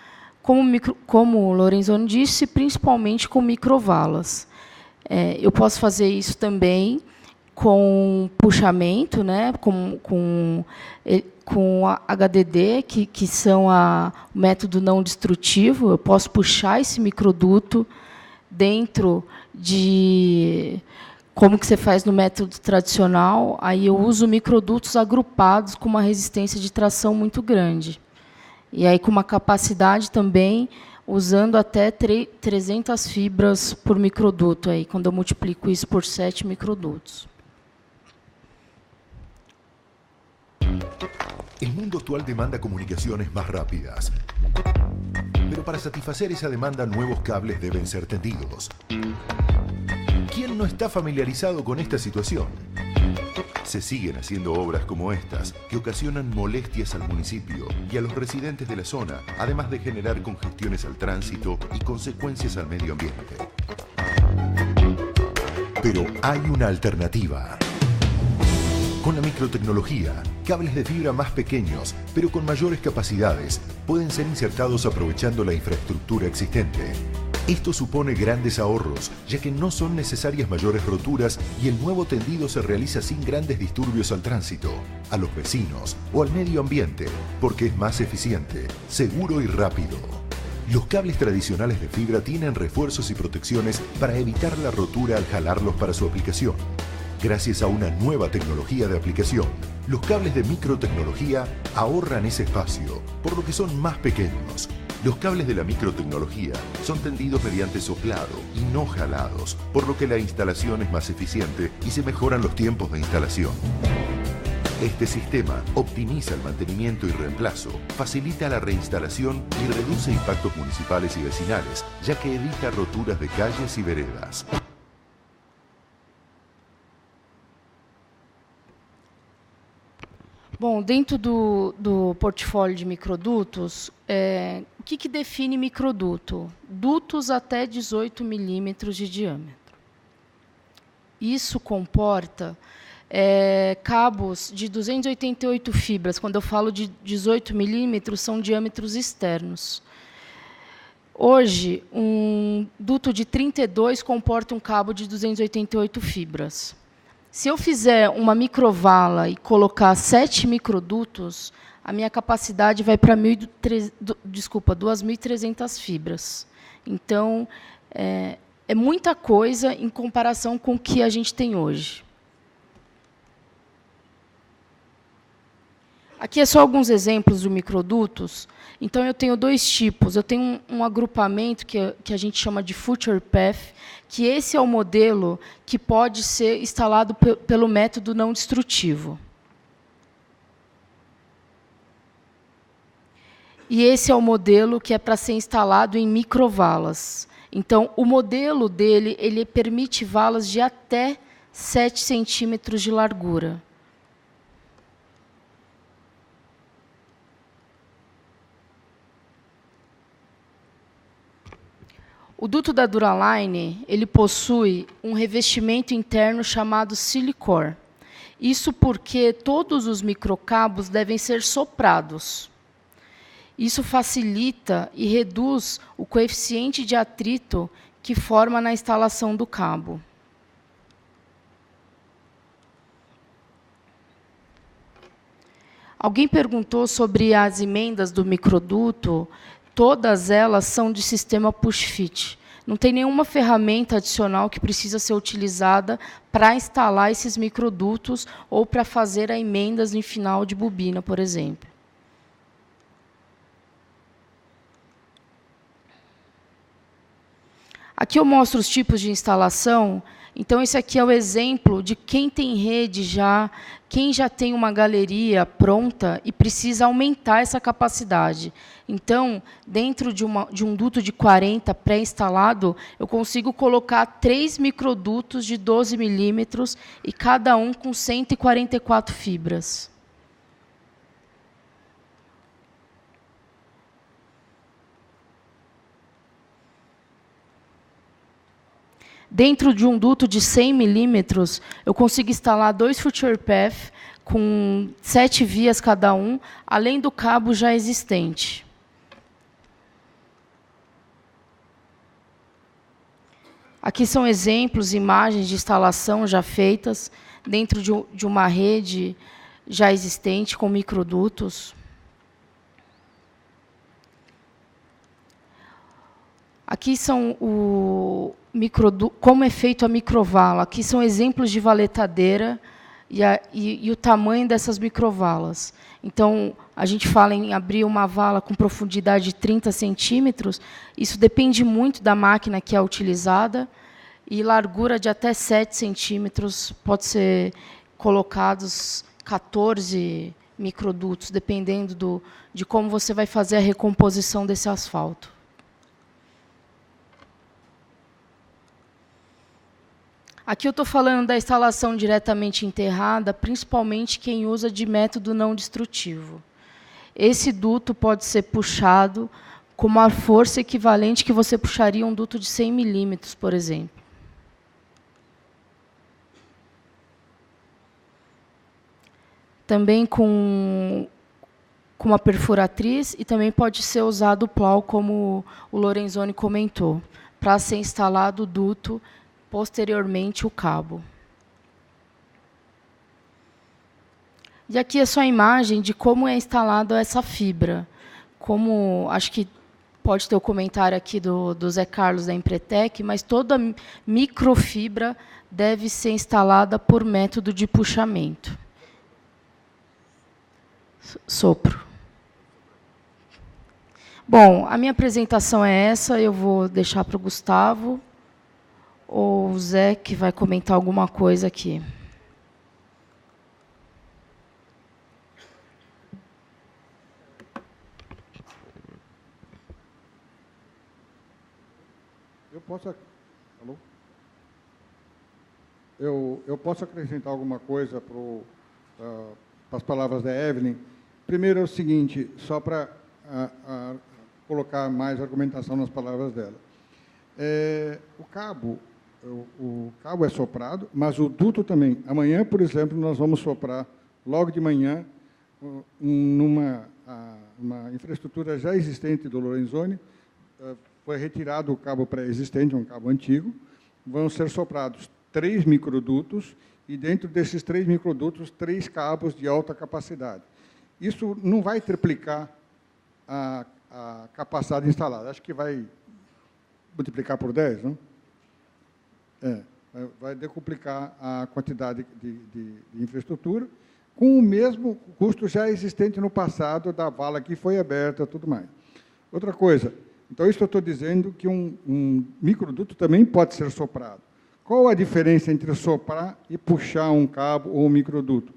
Como o Lorenzoni disse, principalmente com microvalas. Eu posso fazer isso também com puxamento, né, com a HDD, que são o método não destrutivo. Eu posso puxar esse microduto dentro de... Como que você faz no método tradicional? Aí eu uso microdutos agrupados com uma resistência de tração muito grande. E aí com uma capacidade também, usando até 300 fibras por microduto, aí, quando eu multiplico isso por 7 microdutos. El mundo actual demanda comunicaciones más rápidas. Pero para satisfacer esa demanda, nuevos cables deben ser tendidos. ¿Quién no está familiarizado con esta situación? Se siguen haciendo obras como estas, que ocasionan molestias al municipio y a los residentes de la zona, además de generar congestiones al tránsito y consecuencias al medio ambiente. Pero hay una alternativa. Con la microtecnología, cables de fibra más pequeños, pero con mayores capacidades, pueden ser insertados aprovechando la infraestructura existente. Esto supone grandes ahorros, ya que no son necesarias mayores roturas y el nuevo tendido se realiza sin grandes disturbios al tránsito, a los vecinos o al medio ambiente, porque es más eficiente, seguro y rápido. Los cables tradicionales de fibra tienen refuerzos y protecciones para evitar la rotura al jalarlos para su aplicación. Gracias a una nueva tecnología de aplicación, los cables de microtecnología ahorran ese espacio, por lo que son más pequeños. Los cables de la microtecnología son tendidos mediante soplado y no jalados, por lo que la instalación es más eficiente y se mejoran los tiempos de instalación. Este sistema optimiza el mantenimiento y reemplazo, facilita la reinstalación y reduce impactos municipales y vecinales, ya que evita roturas de calles y veredas. Bom, dentro do portfólio de microdutos, o que define microduto? Dutos até 18 milímetros de diâmetro. Isso comporta cabos de 288 fibras. Quando eu falo de 18 milímetros, são diâmetros externos. Hoje, um duto de 32 comporta um cabo de 288 fibras. Se eu fizer uma microvala e colocar 7 microdutos, a minha capacidade vai para 2.300 fibras. Então, é muita coisa em comparação com o que a gente tem hoje. Aqui é só alguns exemplos de microdutos. Então, eu tenho dois tipos. Eu tenho um agrupamento que a gente chama de Future Path, que esse é o modelo que pode ser instalado pelo método não destrutivo. E esse é o modelo que é para ser instalado em microvalas. Então, o modelo dele ele permite valas de até 7 centímetros de largura. O duto da Dura-Line ele possui um revestimento interno chamado Silicore. Isso porque todos os microcabos devem ser soprados. Isso facilita e reduz o coeficiente de atrito que forma na instalação do cabo. Alguém perguntou sobre as emendas do microduto. Todas elas são de sistema push-fit. Não tem nenhuma ferramenta adicional que precisa ser utilizada para instalar esses microdutos ou para fazer as emendas em final de bobina, por exemplo. Aqui eu mostro os tipos de instalação Então, esse aqui é o exemplo de quem tem rede já, quem já tem uma galeria pronta e precisa aumentar essa capacidade. Então, dentro de um duto de 40 pré-instalado, eu consigo colocar 3 microdutos de 12 milímetros e cada um com 144 fibras. Dentro de um duto de 100 milímetros, eu consigo instalar 2 Future Path com 7 vias cada um, além do cabo já existente. Aqui são exemplos, imagens de instalação já feitas dentro de uma rede já existente com microdutos. Aqui são como é feito a microvala. Aqui são exemplos de valetadeira e o tamanho dessas microvalas. Então, a gente fala em abrir uma vala com profundidade de 30 centímetros. Isso depende muito da máquina que é utilizada. E largura de até 7 centímetros, pode ser colocados 14 microdutos, dependendo de como você vai fazer a recomposição desse asfalto. Aqui eu estou falando da instalação diretamente enterrada, principalmente quem usa de método não destrutivo. Esse duto pode ser puxado com uma força equivalente que você puxaria um duto de 100 milímetros, por exemplo. Também com uma perfuratriz, e também pode ser usado o plau, como o Lorenzoni comentou, para ser instalado o duto, posteriormente o cabo. E aqui é só a imagem de como é instalada essa fibra. Como, acho que pode ter o comentário aqui do Zé Carlos da Empretec, mas toda microfibra deve ser instalada por método de puxamento. Sopro. Bom, a minha apresentação é essa, eu vou deixar para o Gustavo ou o Zé, que vai comentar alguma coisa aqui. Eu posso acrescentar alguma coisa para as palavras da Evelyn. Primeiro é o seguinte, só para colocar mais argumentação nas palavras dela. O cabo é soprado, mas o duto também. Amanhã, por exemplo, nós vamos soprar, logo de manhã, numa uma infraestrutura já existente do Lorenzoni. Foi retirado o cabo pré-existente, um cabo antigo. Vão ser soprados 3 microdutos, e dentro desses 3 microdutos, 3 cabos de alta capacidade. Isso não vai triplicar a capacidade instalada. Acho que vai multiplicar por 10, não? Vai decuplicar a quantidade de infraestrutura, com o mesmo custo já existente no passado da vala que foi aberta e tudo mais. Outra coisa, então, isso eu estou dizendo que um microduto também pode ser soprado. Qual a diferença entre soprar e puxar um cabo ou um microduto?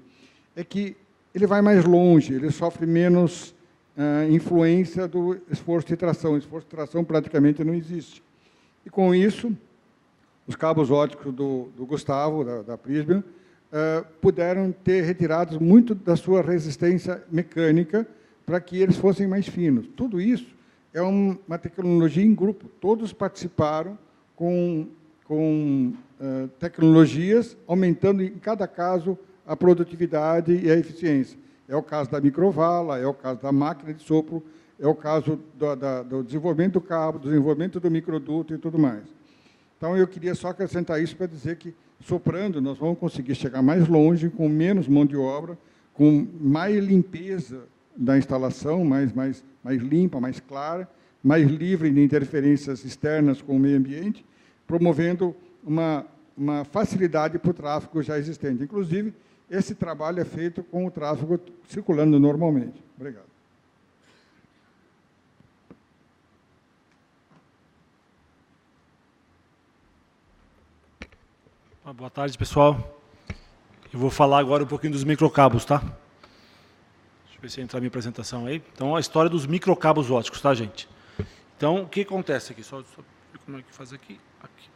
É que ele vai mais longe, ele sofre menos influência do esforço de tração. O esforço de tração praticamente não existe. E, com isso, os cabos óticos do Gustavo, da Prysmian, puderam ter retirado muito da sua resistência mecânica para que eles fossem mais finos. Tudo isso é uma tecnologia em grupo. Todos participaram com tecnologias, aumentando, em cada caso, a produtividade e a eficiência. É o caso da microvala, é o caso da máquina de sopro, é o caso do desenvolvimento do cabo, do desenvolvimento do microduto e tudo mais. Então, eu queria só acrescentar isso para dizer que, soprando, nós vamos conseguir chegar mais longe, com menos mão de obra, com mais limpeza da instalação, mais limpa, mais clara, mais livre de interferências externas com o meio ambiente, promovendo uma facilidade para o tráfego já existente. Inclusive, esse trabalho é feito com o tráfego circulando normalmente. Obrigado. Boa tarde, pessoal. Eu vou falar agora um pouquinho dos microcabos, tá? Deixa eu ver se entra a minha apresentação aí. Então, a história dos microcabos óticos, tá, gente? Então, o que acontece aqui? Só ver como é que faz aqui. Aqui.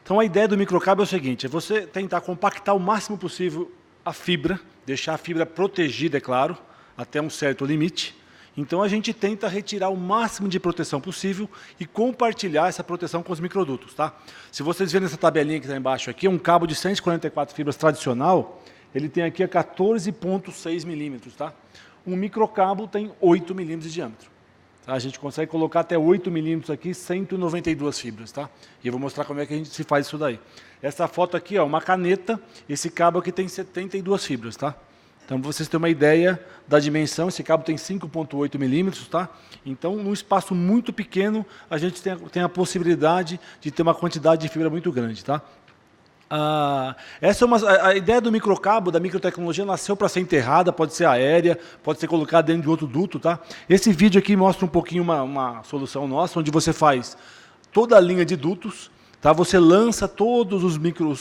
Então, a ideia do microcabo é o seguinte, é você tentar compactar o máximo possível a fibra, deixar a fibra protegida, é claro, até um certo limite. Então, a gente tenta retirar o máximo de proteção possível e compartilhar essa proteção com os microdutos. Tá? Se vocês verem essa tabelinha que está embaixo aqui, um cabo de 144 fibras tradicional, ele tem aqui a 14,6 milímetros. Tá? Um microcabo tem 8 milímetros de diâmetro. Tá? A gente consegue colocar até 8 milímetros aqui, 192 fibras. Tá? E eu vou mostrar como é que a gente se faz isso daí. Essa foto aqui é uma caneta, esse cabo aqui tem 72 fibras. Tá? Então, para vocês terem uma ideia da dimensão, esse cabo tem 5,8 milímetros, tá? Então, num espaço muito pequeno, a gente tem a possibilidade de ter uma quantidade de fibra muito grande, tá? Essa é a ideia do microcabo, da microtecnologia, nasceu para ser enterrada, pode ser aérea, pode ser colocada dentro de outro duto, tá? Esse vídeo aqui mostra um pouquinho uma solução nossa, onde você faz toda a linha de dutos. Tá? Você lança todos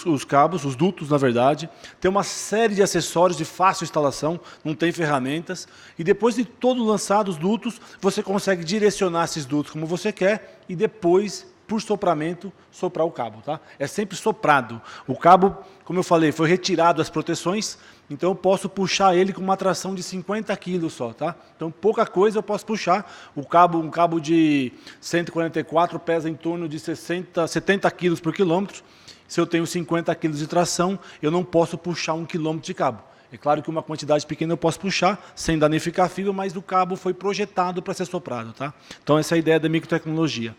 os cabos, os dutos, na verdade, tem uma série de acessórios de fácil instalação, não tem ferramentas, e depois de todos lançados os dutos, você consegue direcionar esses dutos como você quer, e depois, por sopramento, soprar o cabo. Tá? É sempre soprado. O cabo, como eu falei, foi retirado as proteções, então eu posso puxar ele com uma tração de 50 kg só. Tá? Então, pouca coisa eu posso puxar. Um cabo de 144 pesa em torno de 70 kg por quilômetro. Se eu tenho 50 kg de tração, eu não posso puxar 1 quilômetro de cabo. É claro que uma quantidade pequena eu posso puxar, sem danificar a fibra, mas o cabo foi projetado para ser soprado. Tá? Então, essa é a ideia da microtecnologia.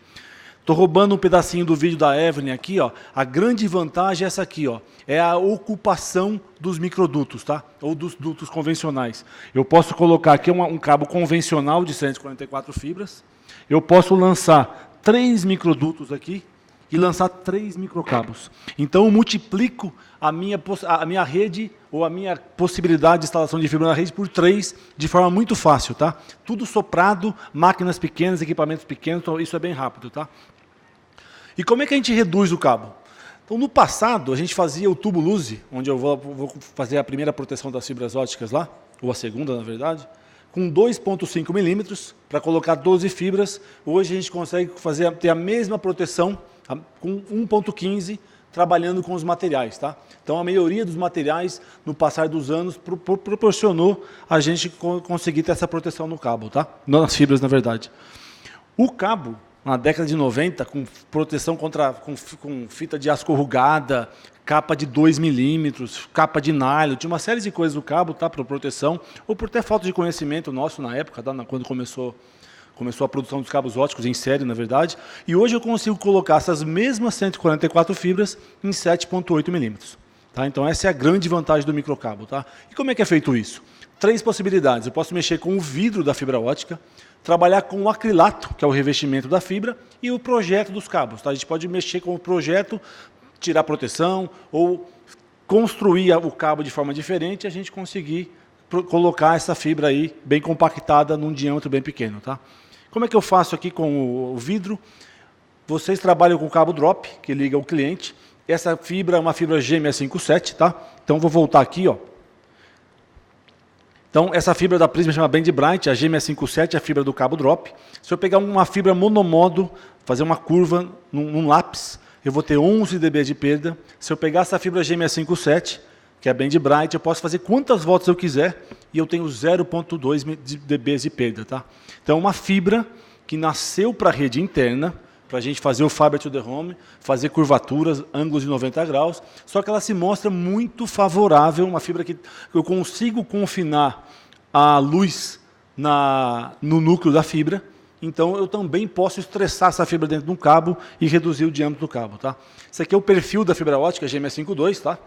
Estou roubando um pedacinho do vídeo da Evelyn aqui. Ó. A grande vantagem é essa aqui, ó, é a ocupação dos microdutos, tá? Ou dos dutos convencionais. Eu posso colocar aqui um cabo convencional de 144 fibras. Eu posso lançar 3 microdutos aqui e lançar 3 microcabos. Então, eu multiplico a minha rede ou a minha possibilidade de instalação de fibra na rede por 3 de forma muito fácil. Tá? Tudo soprado, máquinas pequenas, equipamentos pequenos, então isso é bem rápido. Tá? E como é que a gente reduz o cabo? Então, no passado, a gente fazia o tubo luze, onde eu vou fazer a primeira proteção das fibras ópticas lá, ou a segunda, na verdade, com 2,5 milímetros, para colocar 12 fibras. Hoje a gente consegue ter a mesma proteção com 1,15, trabalhando com os materiais. Tá? Então, a melhoria dos materiais, no passar dos anos, proporcionou a gente conseguir ter essa proteção no cabo, tá? Nas fibras, na verdade. O cabo, na década de 90, com proteção com fita de aço corrugada, capa de 2 milímetros, capa de nylon, tinha uma série de coisas do cabo, tá, para proteção, ou por ter falta de conhecimento nosso na época, tá, quando começou a produção dos cabos óticos em série, na verdade, e hoje eu consigo colocar essas mesmas 144 fibras em 7,8 milímetros. Tá? Então, essa é a grande vantagem do microcabo. Tá? E como é que é feito isso? 3 possibilidades. Eu posso mexer com o vidro da fibra ótica, trabalhar com o acrilato, que é o revestimento da fibra, e o projeto dos cabos. Tá? A gente pode mexer com o projeto, tirar proteção, ou construir o cabo de forma diferente e a gente conseguir colocar essa fibra aí bem compactada num diâmetro bem pequeno. Tá? Como é que eu faço aqui com o vidro? Vocês trabalham com o cabo drop, que liga o cliente. Essa fibra é uma fibra G657, tá? Então, vou voltar aqui, ó. Então, essa fibra da Prisma chama Band Bright, a G657 é a fibra do cabo drop. Se eu pegar uma fibra monomodo, fazer uma curva num lápis, eu vou ter 11 dB de perda. Se eu pegar essa fibra G657, que é a Band Bright, eu posso fazer quantas voltas eu quiser e eu tenho 0,2 dB de perda. Tá? Então, uma fibra que nasceu para a rede interna, para a gente fazer o Fiber to the Home, fazer curvaturas, ângulos de 90 graus, só que ela se mostra muito favorável, uma fibra que eu consigo confinar a luz no núcleo da fibra, então eu também posso estressar essa fibra dentro de um cabo e reduzir o diâmetro do cabo. Tá? Esse aqui é o perfil da fibra ótica G652, tá?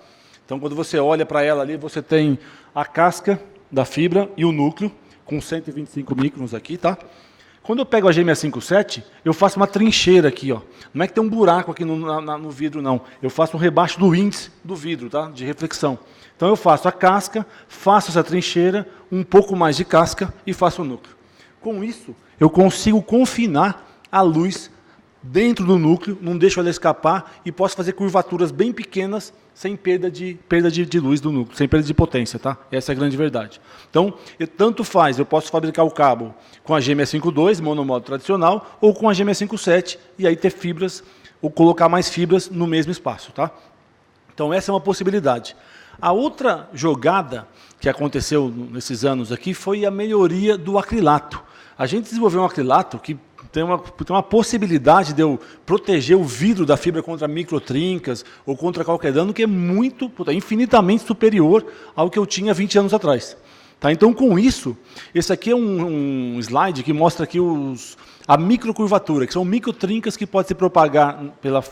Então, quando você olha para ela ali, você tem a casca da fibra e o núcleo, com 125 microns aqui, tá? Quando eu pego a G657, eu faço uma trincheira aqui, ó. Não é que tem um buraco aqui no vidro, não. Eu faço um rebaixo do índice do vidro, tá? De reflexão. Então, eu faço a casca, faço essa trincheira, um pouco mais de casca e faço o núcleo. Com isso, eu consigo confinar a luz dentro do núcleo, não deixo ela escapar e posso fazer curvaturas bem pequenas sem perda de luz do núcleo, sem perda de potência, tá? Essa é a grande verdade. Então, tanto faz, eu posso fabricar o cabo com a G652, monomodo tradicional, ou com a G657, e aí ter fibras, ou colocar mais fibras no mesmo espaço, tá? Então, essa é uma possibilidade. A outra jogada que aconteceu nesses anos aqui foi a melhoria do acrilato. A gente desenvolveu um acrilato que tem uma possibilidade de eu proteger o vidro da fibra contra microtrincas ou contra qualquer dano que é infinitamente superior ao que eu tinha 20 anos atrás. Tá? Então, com isso, esse aqui é um slide que mostra aqui a microcurvatura, que são microtrincas que podem se propagar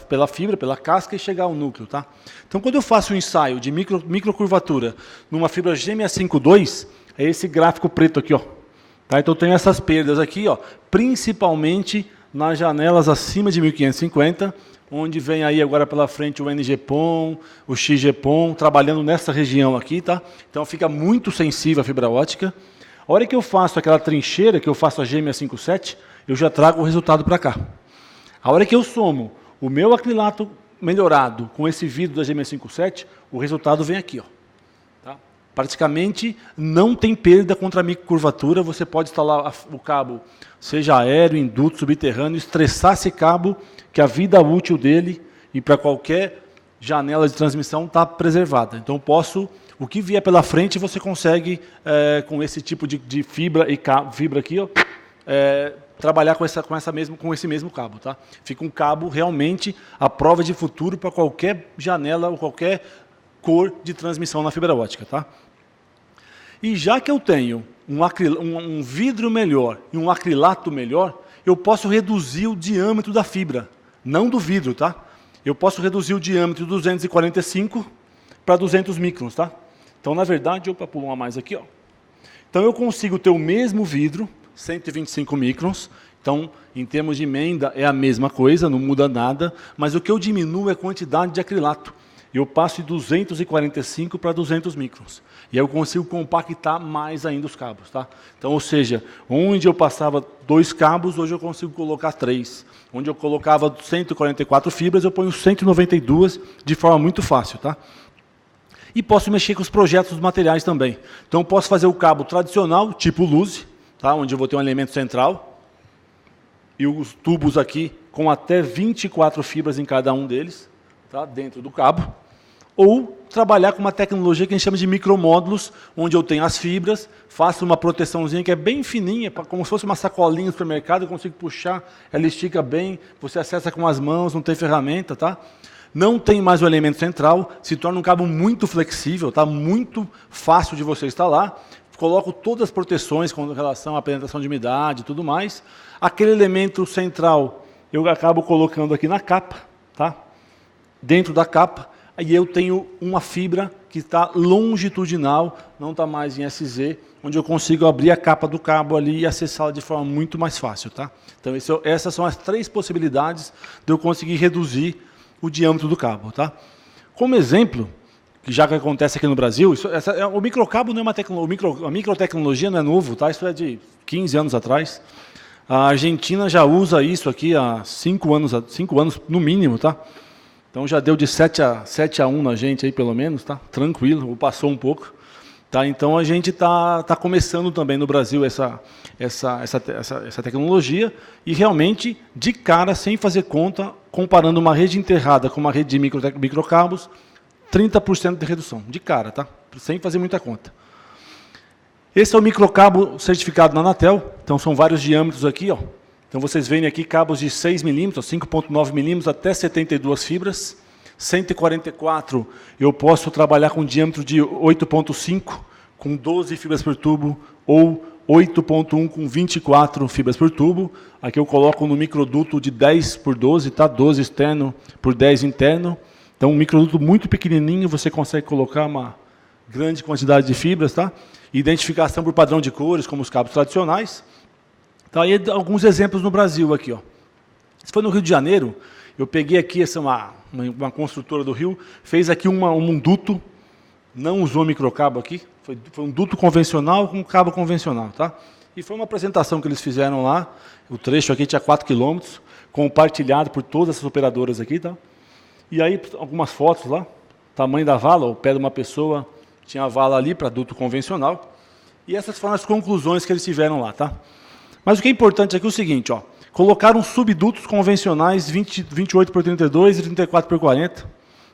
pela fibra, pela casca e chegar ao núcleo. Tá? Então, quando eu faço um ensaio de microcurvatura numa fibra G652, é esse gráfico preto aqui, ó. Tá, então, eu tenho essas perdas aqui, ó, principalmente nas janelas acima de 1550, onde vem aí agora pela frente o NG-PON, o XG-PON, trabalhando nessa região aqui. Tá? Então, fica muito sensível a fibra ótica. A hora que eu faço aquela trincheira, que eu faço a G657, eu já trago o resultado para cá. A hora que eu somo o meu acrilato melhorado com esse vidro da G657, o resultado vem aqui, ó. Praticamente não tem perda contra a microcurvatura, você pode instalar o cabo, seja aéreo, induto, subterrâneo, estressar esse cabo, que a vida útil dele, e para qualquer janela de transmissão, está preservada. Então, o que vier pela frente, você consegue, com esse tipo de fibra e fibra aqui, ó, trabalhar com esse mesmo cabo. Tá? Fica um cabo realmente à prova de futuro para qualquer janela ou qualquer cor de transmissão na fibra ótica. Tá? E já que eu tenho um vidro melhor e um acrilato melhor, eu posso reduzir o diâmetro da fibra, não do vidro. Tá? Eu posso reduzir o diâmetro de 245 para 200 microns. Tá? Então, na verdade, opa, pulo uma mais aqui. Ó. Então, eu consigo ter o mesmo vidro, 125 microns. Então, em termos de emenda, é a mesma coisa, não muda nada, mas o que eu diminuo é a quantidade de acrilato. Eu passo de 245 para 200 microns. E aí eu consigo compactar mais ainda os cabos. Tá? Então, ou seja, onde eu passava 2 cabos, hoje eu consigo colocar 3. Onde eu colocava 144 fibras, eu ponho 192 de forma muito fácil. Tá? E posso mexer com os projetos dos materiais também. Então, eu posso fazer o cabo tradicional, tipo Luzi, tá? Onde eu vou ter um elemento central, e os tubos aqui com até 24 fibras em cada um deles, tá? Dentro do cabo. Ou trabalhar com uma tecnologia que a gente chama de micromódulos, onde eu tenho as fibras, faço uma proteçãozinha que é bem fininha, como se fosse uma sacolinha no supermercado, eu consigo puxar, ela estica bem, você acessa com as mãos, não tem ferramenta. Tá? Não tem mais o elemento central, se torna um cabo muito flexível, tá? Muito fácil de você instalar. Coloco todas as proteções com relação à penetração de umidade e tudo mais. Aquele elemento central eu acabo colocando aqui na capa, tá? Dentro da capa, aí eu tenho uma fibra que está longitudinal, não está mais em SZ, onde eu consigo abrir a capa do cabo ali e acessá-la de forma muito mais fácil. Tá? Então, essas são as 3 possibilidades de eu conseguir reduzir o diâmetro do cabo. Tá? Como exemplo, que já que acontece aqui no Brasil, o microcabo não é uma tecnologia, a microtecnologia não é novo, tá? Isso é de 15 anos atrás. A Argentina já usa isso aqui há 5 anos no mínimo. Tá? Então, já deu de 7-1 na gente, aí, pelo menos, tá? Tranquilo, ou passou um pouco. Tá? Então, a gente está começando também no Brasil essa tecnologia e, realmente, de cara, sem fazer conta, comparando uma rede enterrada com uma rede de microcabos, 30% de redução, de cara, tá? Sem fazer muita conta. Esse é o microcabo certificado na Anatel, então são vários diâmetros aqui, ó. Então, vocês veem aqui cabos de 6 milímetros, 5,9 milímetros, até 72 fibras. 144, eu posso trabalhar com diâmetro de 8,5, com 12 fibras por tubo, ou 8,1 com 24 fibras por tubo. Aqui eu coloco no microduto de 10 por 12, tá? 12 externo por 10 interno. Então, um microduto muito pequenininho, você consegue colocar uma grande quantidade de fibras. Tá? Identificação por padrão de cores, como os cabos tradicionais. Tá? E alguns exemplos no Brasil aqui. Ó. Se for no Rio de Janeiro, eu peguei aqui uma construtora do Rio, fez aqui um duto, não usou microcabo aqui, foi um duto convencional com cabo convencional. Tá? E foi uma apresentação que eles fizeram lá, o trecho aqui tinha 4 quilômetros, compartilhado por todas essas operadoras aqui, tá? E aí, algumas fotos lá, tamanho da vala, o pé de uma pessoa, tinha a vala ali para duto convencional, e essas foram as conclusões que eles tiveram lá, tá? Mas o que é importante aqui é o seguinte, ó, colocaram subdutos convencionais 28 por 32 e 34 por 40,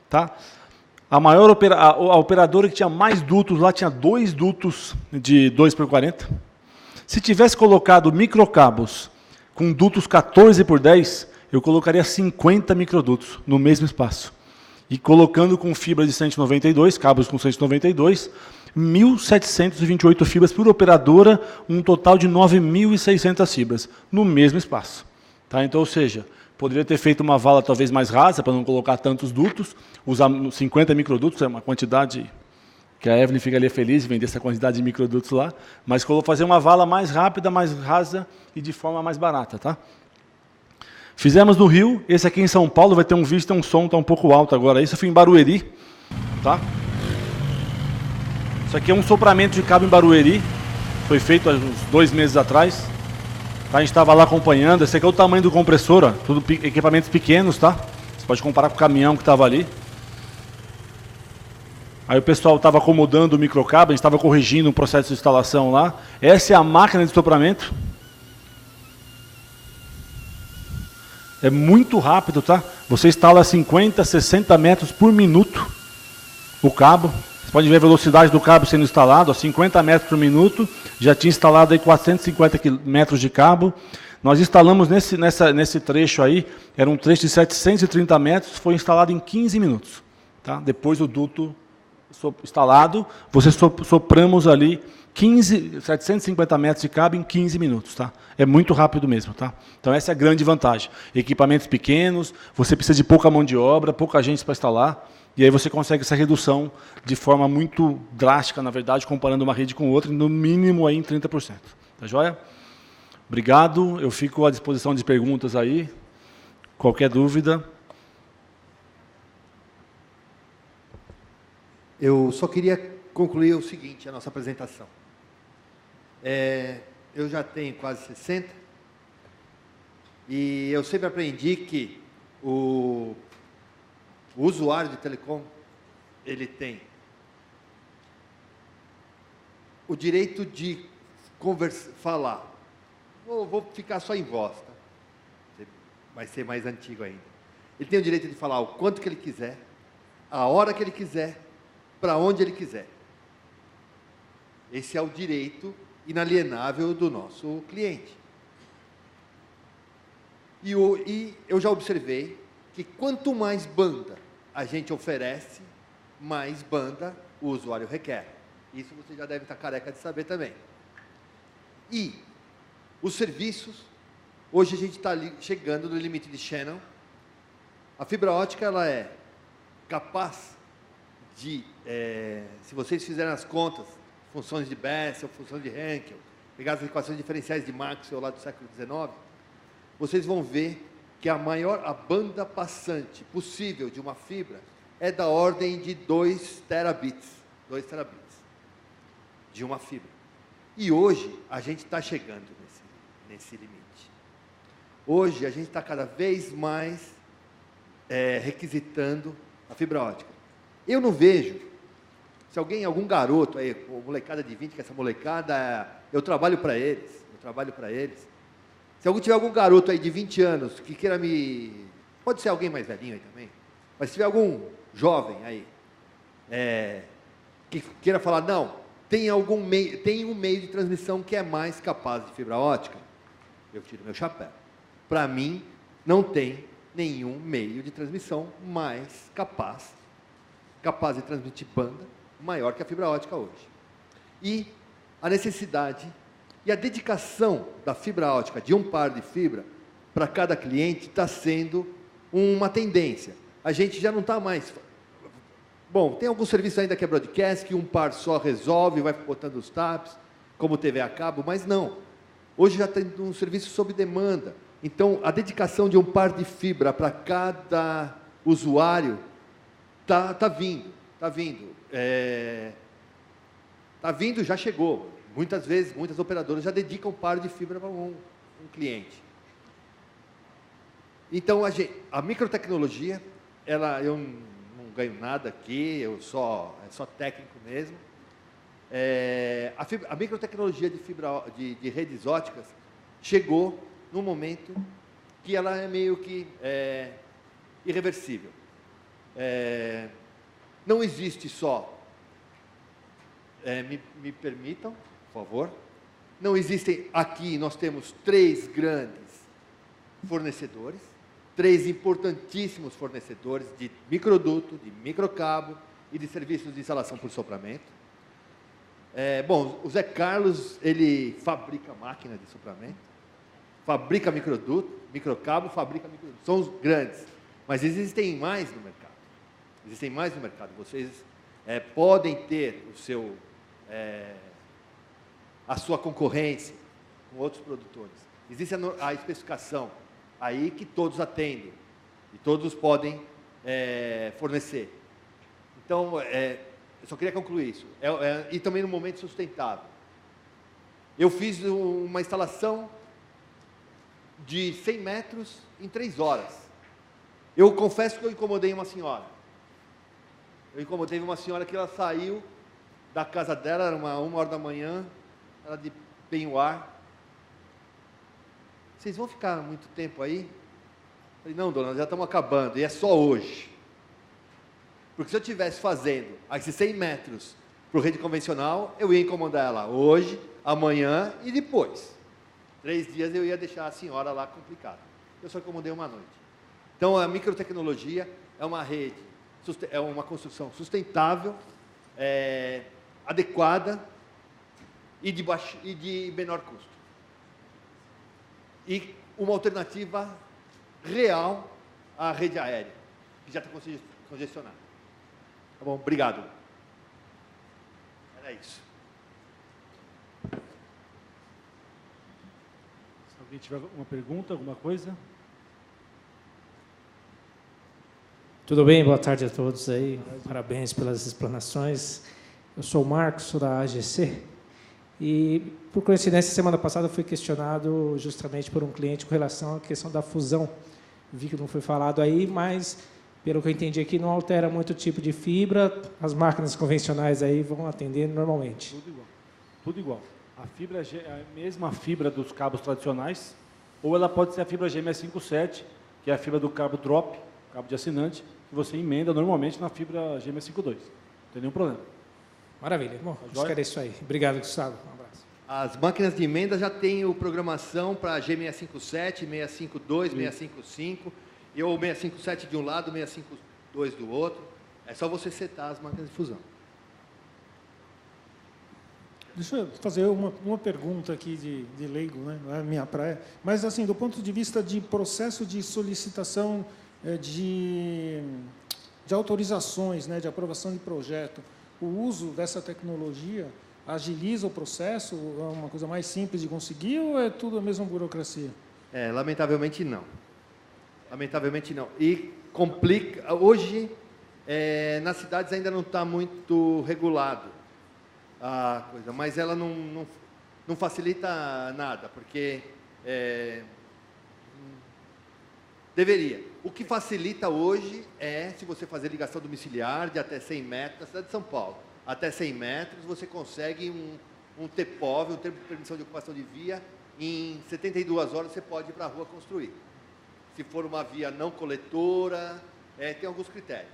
tá? A operadora que tinha mais dutos lá tinha 2 dutos de 2 por 40. Se tivesse colocado microcabos com dutos 14 por 10, eu colocaria 50 microdutos no mesmo espaço. E colocando com fibra de 192, cabos com 192, 1.728 fibras por operadora, um total de 9.600 fibras, no mesmo espaço. Tá? Então, ou seja, poderia ter feito uma vala talvez mais rasa, para não colocar tantos dutos, usar 50 microdutos, é uma quantidade que a Evelyn ficaria feliz em vender essa quantidade de microdutos lá, mas fazer uma vala mais rápida, mais rasa e de forma mais barata. Tá? Fizemos no Rio, esse aqui em São Paulo, vai ter um vídeo, tem um som, está um pouco alto agora. Isso eu fui em Barueri. Tá? Isso aqui é um sopramento de cabo em Barueri, foi feito há uns 2 meses atrás. Tá? A gente estava lá acompanhando, esse aqui é o tamanho do compressor, ó, tudo equipamentos pequenos, tá? Você pode comparar com o caminhão que estava ali. Aí o pessoal estava acomodando o microcabo, a gente estava corrigindo o processo de instalação lá. Essa é a máquina de sopramento. É muito rápido, tá? Você instala 50, 60 metros por minuto o cabo. Você pode ver a velocidade do cabo sendo instalado, a 50 metros por minuto. Já tinha instalado aí 450 metros de cabo. Nós instalamos nesse trecho aí, era um trecho de 730 metros, foi instalado em 15 minutos. Tá? Depois do duto instalado, você sopramos ali 750 metros de cabo em 15 minutos. Tá? É muito rápido mesmo. Tá? Então essa é a grande vantagem. Equipamentos pequenos, você precisa de pouca mão de obra, pouca gente para instalar, e aí você consegue essa redução de forma muito drástica, na verdade, comparando uma rede com outra, no mínimo aí em 30%. Tá joia? Obrigado, eu fico à disposição de perguntas aí. Qualquer dúvida. Eu só queria concluir o seguinte, a nossa apresentação. Eu já tenho quase 60 e eu sempre aprendi que o usuário de telecom, ele tem o direito de falar. Vou ficar só em voz, tá? Vai ser mais antigo ainda. Ele tem o direito de falar o quanto que ele quiser, a hora que ele quiser, para onde ele quiser. Esse é o direito inalienável do nosso cliente. E eu já observei que quanto mais banda a gente oferece, mais banda o usuário requer. Isso você já deve estar careca de saber também. E os serviços, hoje a gente está chegando no limite de Shannon. A fibra ótica ela é capaz de, se vocês fizerem as contas, funções de Bessel, funções de Henkel, pegar as equações diferenciais de Maxwell lá do século XIX, vocês vão ver que a banda passante possível de uma fibra é da ordem de 2 terabits. 2 terabits de uma fibra. E hoje a gente está chegando nesse limite. Hoje a gente está cada vez mais requisitando a fibra ótica. Eu não vejo, se algum garoto aí, molecada de 20, que essa molecada, eu trabalho para eles. Se tiver algum garoto aí de 20 anos que queira pode ser alguém mais velhinho aí também, mas se tiver algum jovem aí, que queira falar, não, tem um meio de transmissão que é mais capaz de fibra ótica, eu tiro meu chapéu. Para mim, não tem nenhum meio de transmissão mais capaz de transmitir banda maior que a fibra ótica hoje. E a necessidade e a dedicação da fibra ótica, de um par de fibra, para cada cliente, está sendo uma tendência. A gente já não está mais... Bom, tem alguns serviços ainda que é broadcast, que um par só resolve, vai botando os taps, como TV a cabo, mas não. Hoje já tem um serviço sob demanda. Então, a dedicação de um par de fibra para cada usuário está vindo. Está vindo, já chegou. muitas vezes, muitas operadoras já dedicam par de fibra para um cliente. Então, a microtecnologia, eu não ganho nada aqui, é só técnico mesmo. A microtecnologia de redes óticas chegou num momento que ela é meio que irreversível. Não existe só, me permitam, por favor, não existem, aqui nós temos 3 grandes fornecedores, 3 importantíssimos fornecedores de microduto, de microcabo e de serviços de instalação por sopramento. Bom, o Zé Carlos, ele fabrica máquina de sopramento, fabrica microduto, microcabo, fabrica microduto. São os grandes, mas existem mais no mercado. Existem mais no mercado. Vocês podem ter a sua concorrência com outros produtores. Existe a especificação aí que todos atendem e todos podem fornecer. Então, eu só queria concluir isso. E também no momento sustentável. Eu fiz uma instalação de 100 metros em 3 horas. Eu confesso que eu incomodei uma senhora. Eu incomodei uma senhora que ela saiu da casa dela, era 1h da manhã, ela de penhoar. Vocês vão ficar muito tempo aí? Eu falei, não, dona, nós já estamos acabando, e é só hoje. Porque se eu estivesse fazendo esses 100 metros para o rede convencional, eu ia incomodar ela hoje, amanhã e depois. 3 dias eu ia deixar a senhora lá complicada. Eu só incomodei uma noite. Então, a microtecnologia é uma rede, é uma construção sustentável, adequada e de menor custo. E uma alternativa real à rede aérea, que já está congestionada. Tá bom? Obrigado. Era isso. Se alguém tiver alguma pergunta, alguma coisa? Tudo bem? Boa tarde a todos aí. Parabéns pelas explanações. Eu sou o Marcos, sou da AGC. E, por coincidência, semana passada eu fui questionado justamente por um cliente com relação à questão da fusão. Vi que não foi falado aí, mas, pelo que eu entendi aqui, não altera muito o tipo de fibra. As máquinas convencionais aí vão atender normalmente. Tudo igual. Tudo igual. A fibra é a mesma fibra dos cabos tradicionais, ou ela pode ser a fibra G657, que é a fibra do cabo drop, cabo de assinante, que você emenda normalmente na fibra G652. Não tem nenhum problema. Maravilha. Bom, acho que era isso aí. Obrigado, Gustavo. Um abraço. As máquinas de emenda já têm programação para G657, 652, 655, ou 657 de um lado, 652 do outro. É só você setar as máquinas de fusão. Deixa eu fazer uma pergunta aqui de leigo, né? Não é a minha praia. Mas, assim, do ponto de vista de processo de solicitação de autorizações, né, de aprovação de projeto, o uso dessa tecnologia agiliza o processo? É uma coisa mais simples de conseguir ou é tudo a mesma burocracia? Lamentavelmente não. Lamentavelmente não. E complica. Hoje, nas cidades ainda não está muito regulado a coisa, mas ela não facilita nada, porque deveria. O que facilita hoje se você fazer ligação domiciliar de até 100 metros na cidade de São Paulo. Até 100 metros você consegue um TPOV, um termo de permissão de ocupação de via, em 72 horas você pode ir para a rua construir. Se for uma via não coletora, tem alguns critérios.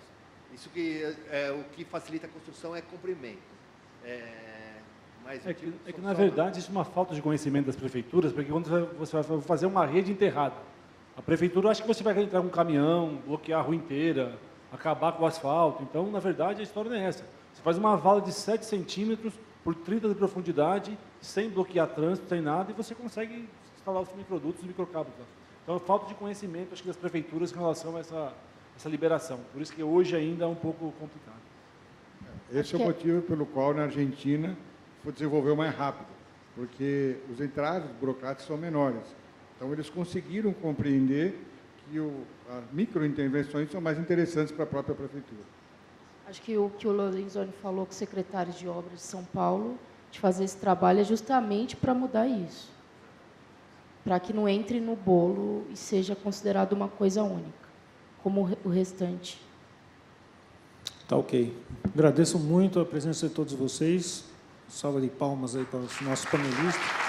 Isso que o que facilita a construção é comprimento. Mas que na verdade, isso é uma falta de conhecimento das prefeituras, porque quando você vai fazer uma rede enterrada, a prefeitura acha que você vai entrar com um caminhão, bloquear a rua inteira, acabar com o asfalto. Então, na verdade, a história não é essa. Você faz uma vala de 7 centímetros por 30 de profundidade, sem bloquear trânsito, sem nada, e você consegue instalar os microdutos, os microcabos. Então, é falta de conhecimento, acho que, das prefeituras em relação a essa liberação. Por isso que hoje ainda é um pouco complicado. Esse é o motivo pelo qual, na Argentina, foi desenvolver mais rápido, porque os entraves burocráticos são menores. Então, eles conseguiram compreender que as microintervenções são mais interessantes para a própria prefeitura. Acho que o que o Lorenzoni falou com o secretário de Obras de São Paulo de fazer esse trabalho é justamente para mudar isso, para que não entre no bolo e seja considerado uma coisa única, como o restante. Tá ok. Agradeço muito a presença de todos vocês. Salva de palmas aí para os nossos panelistas.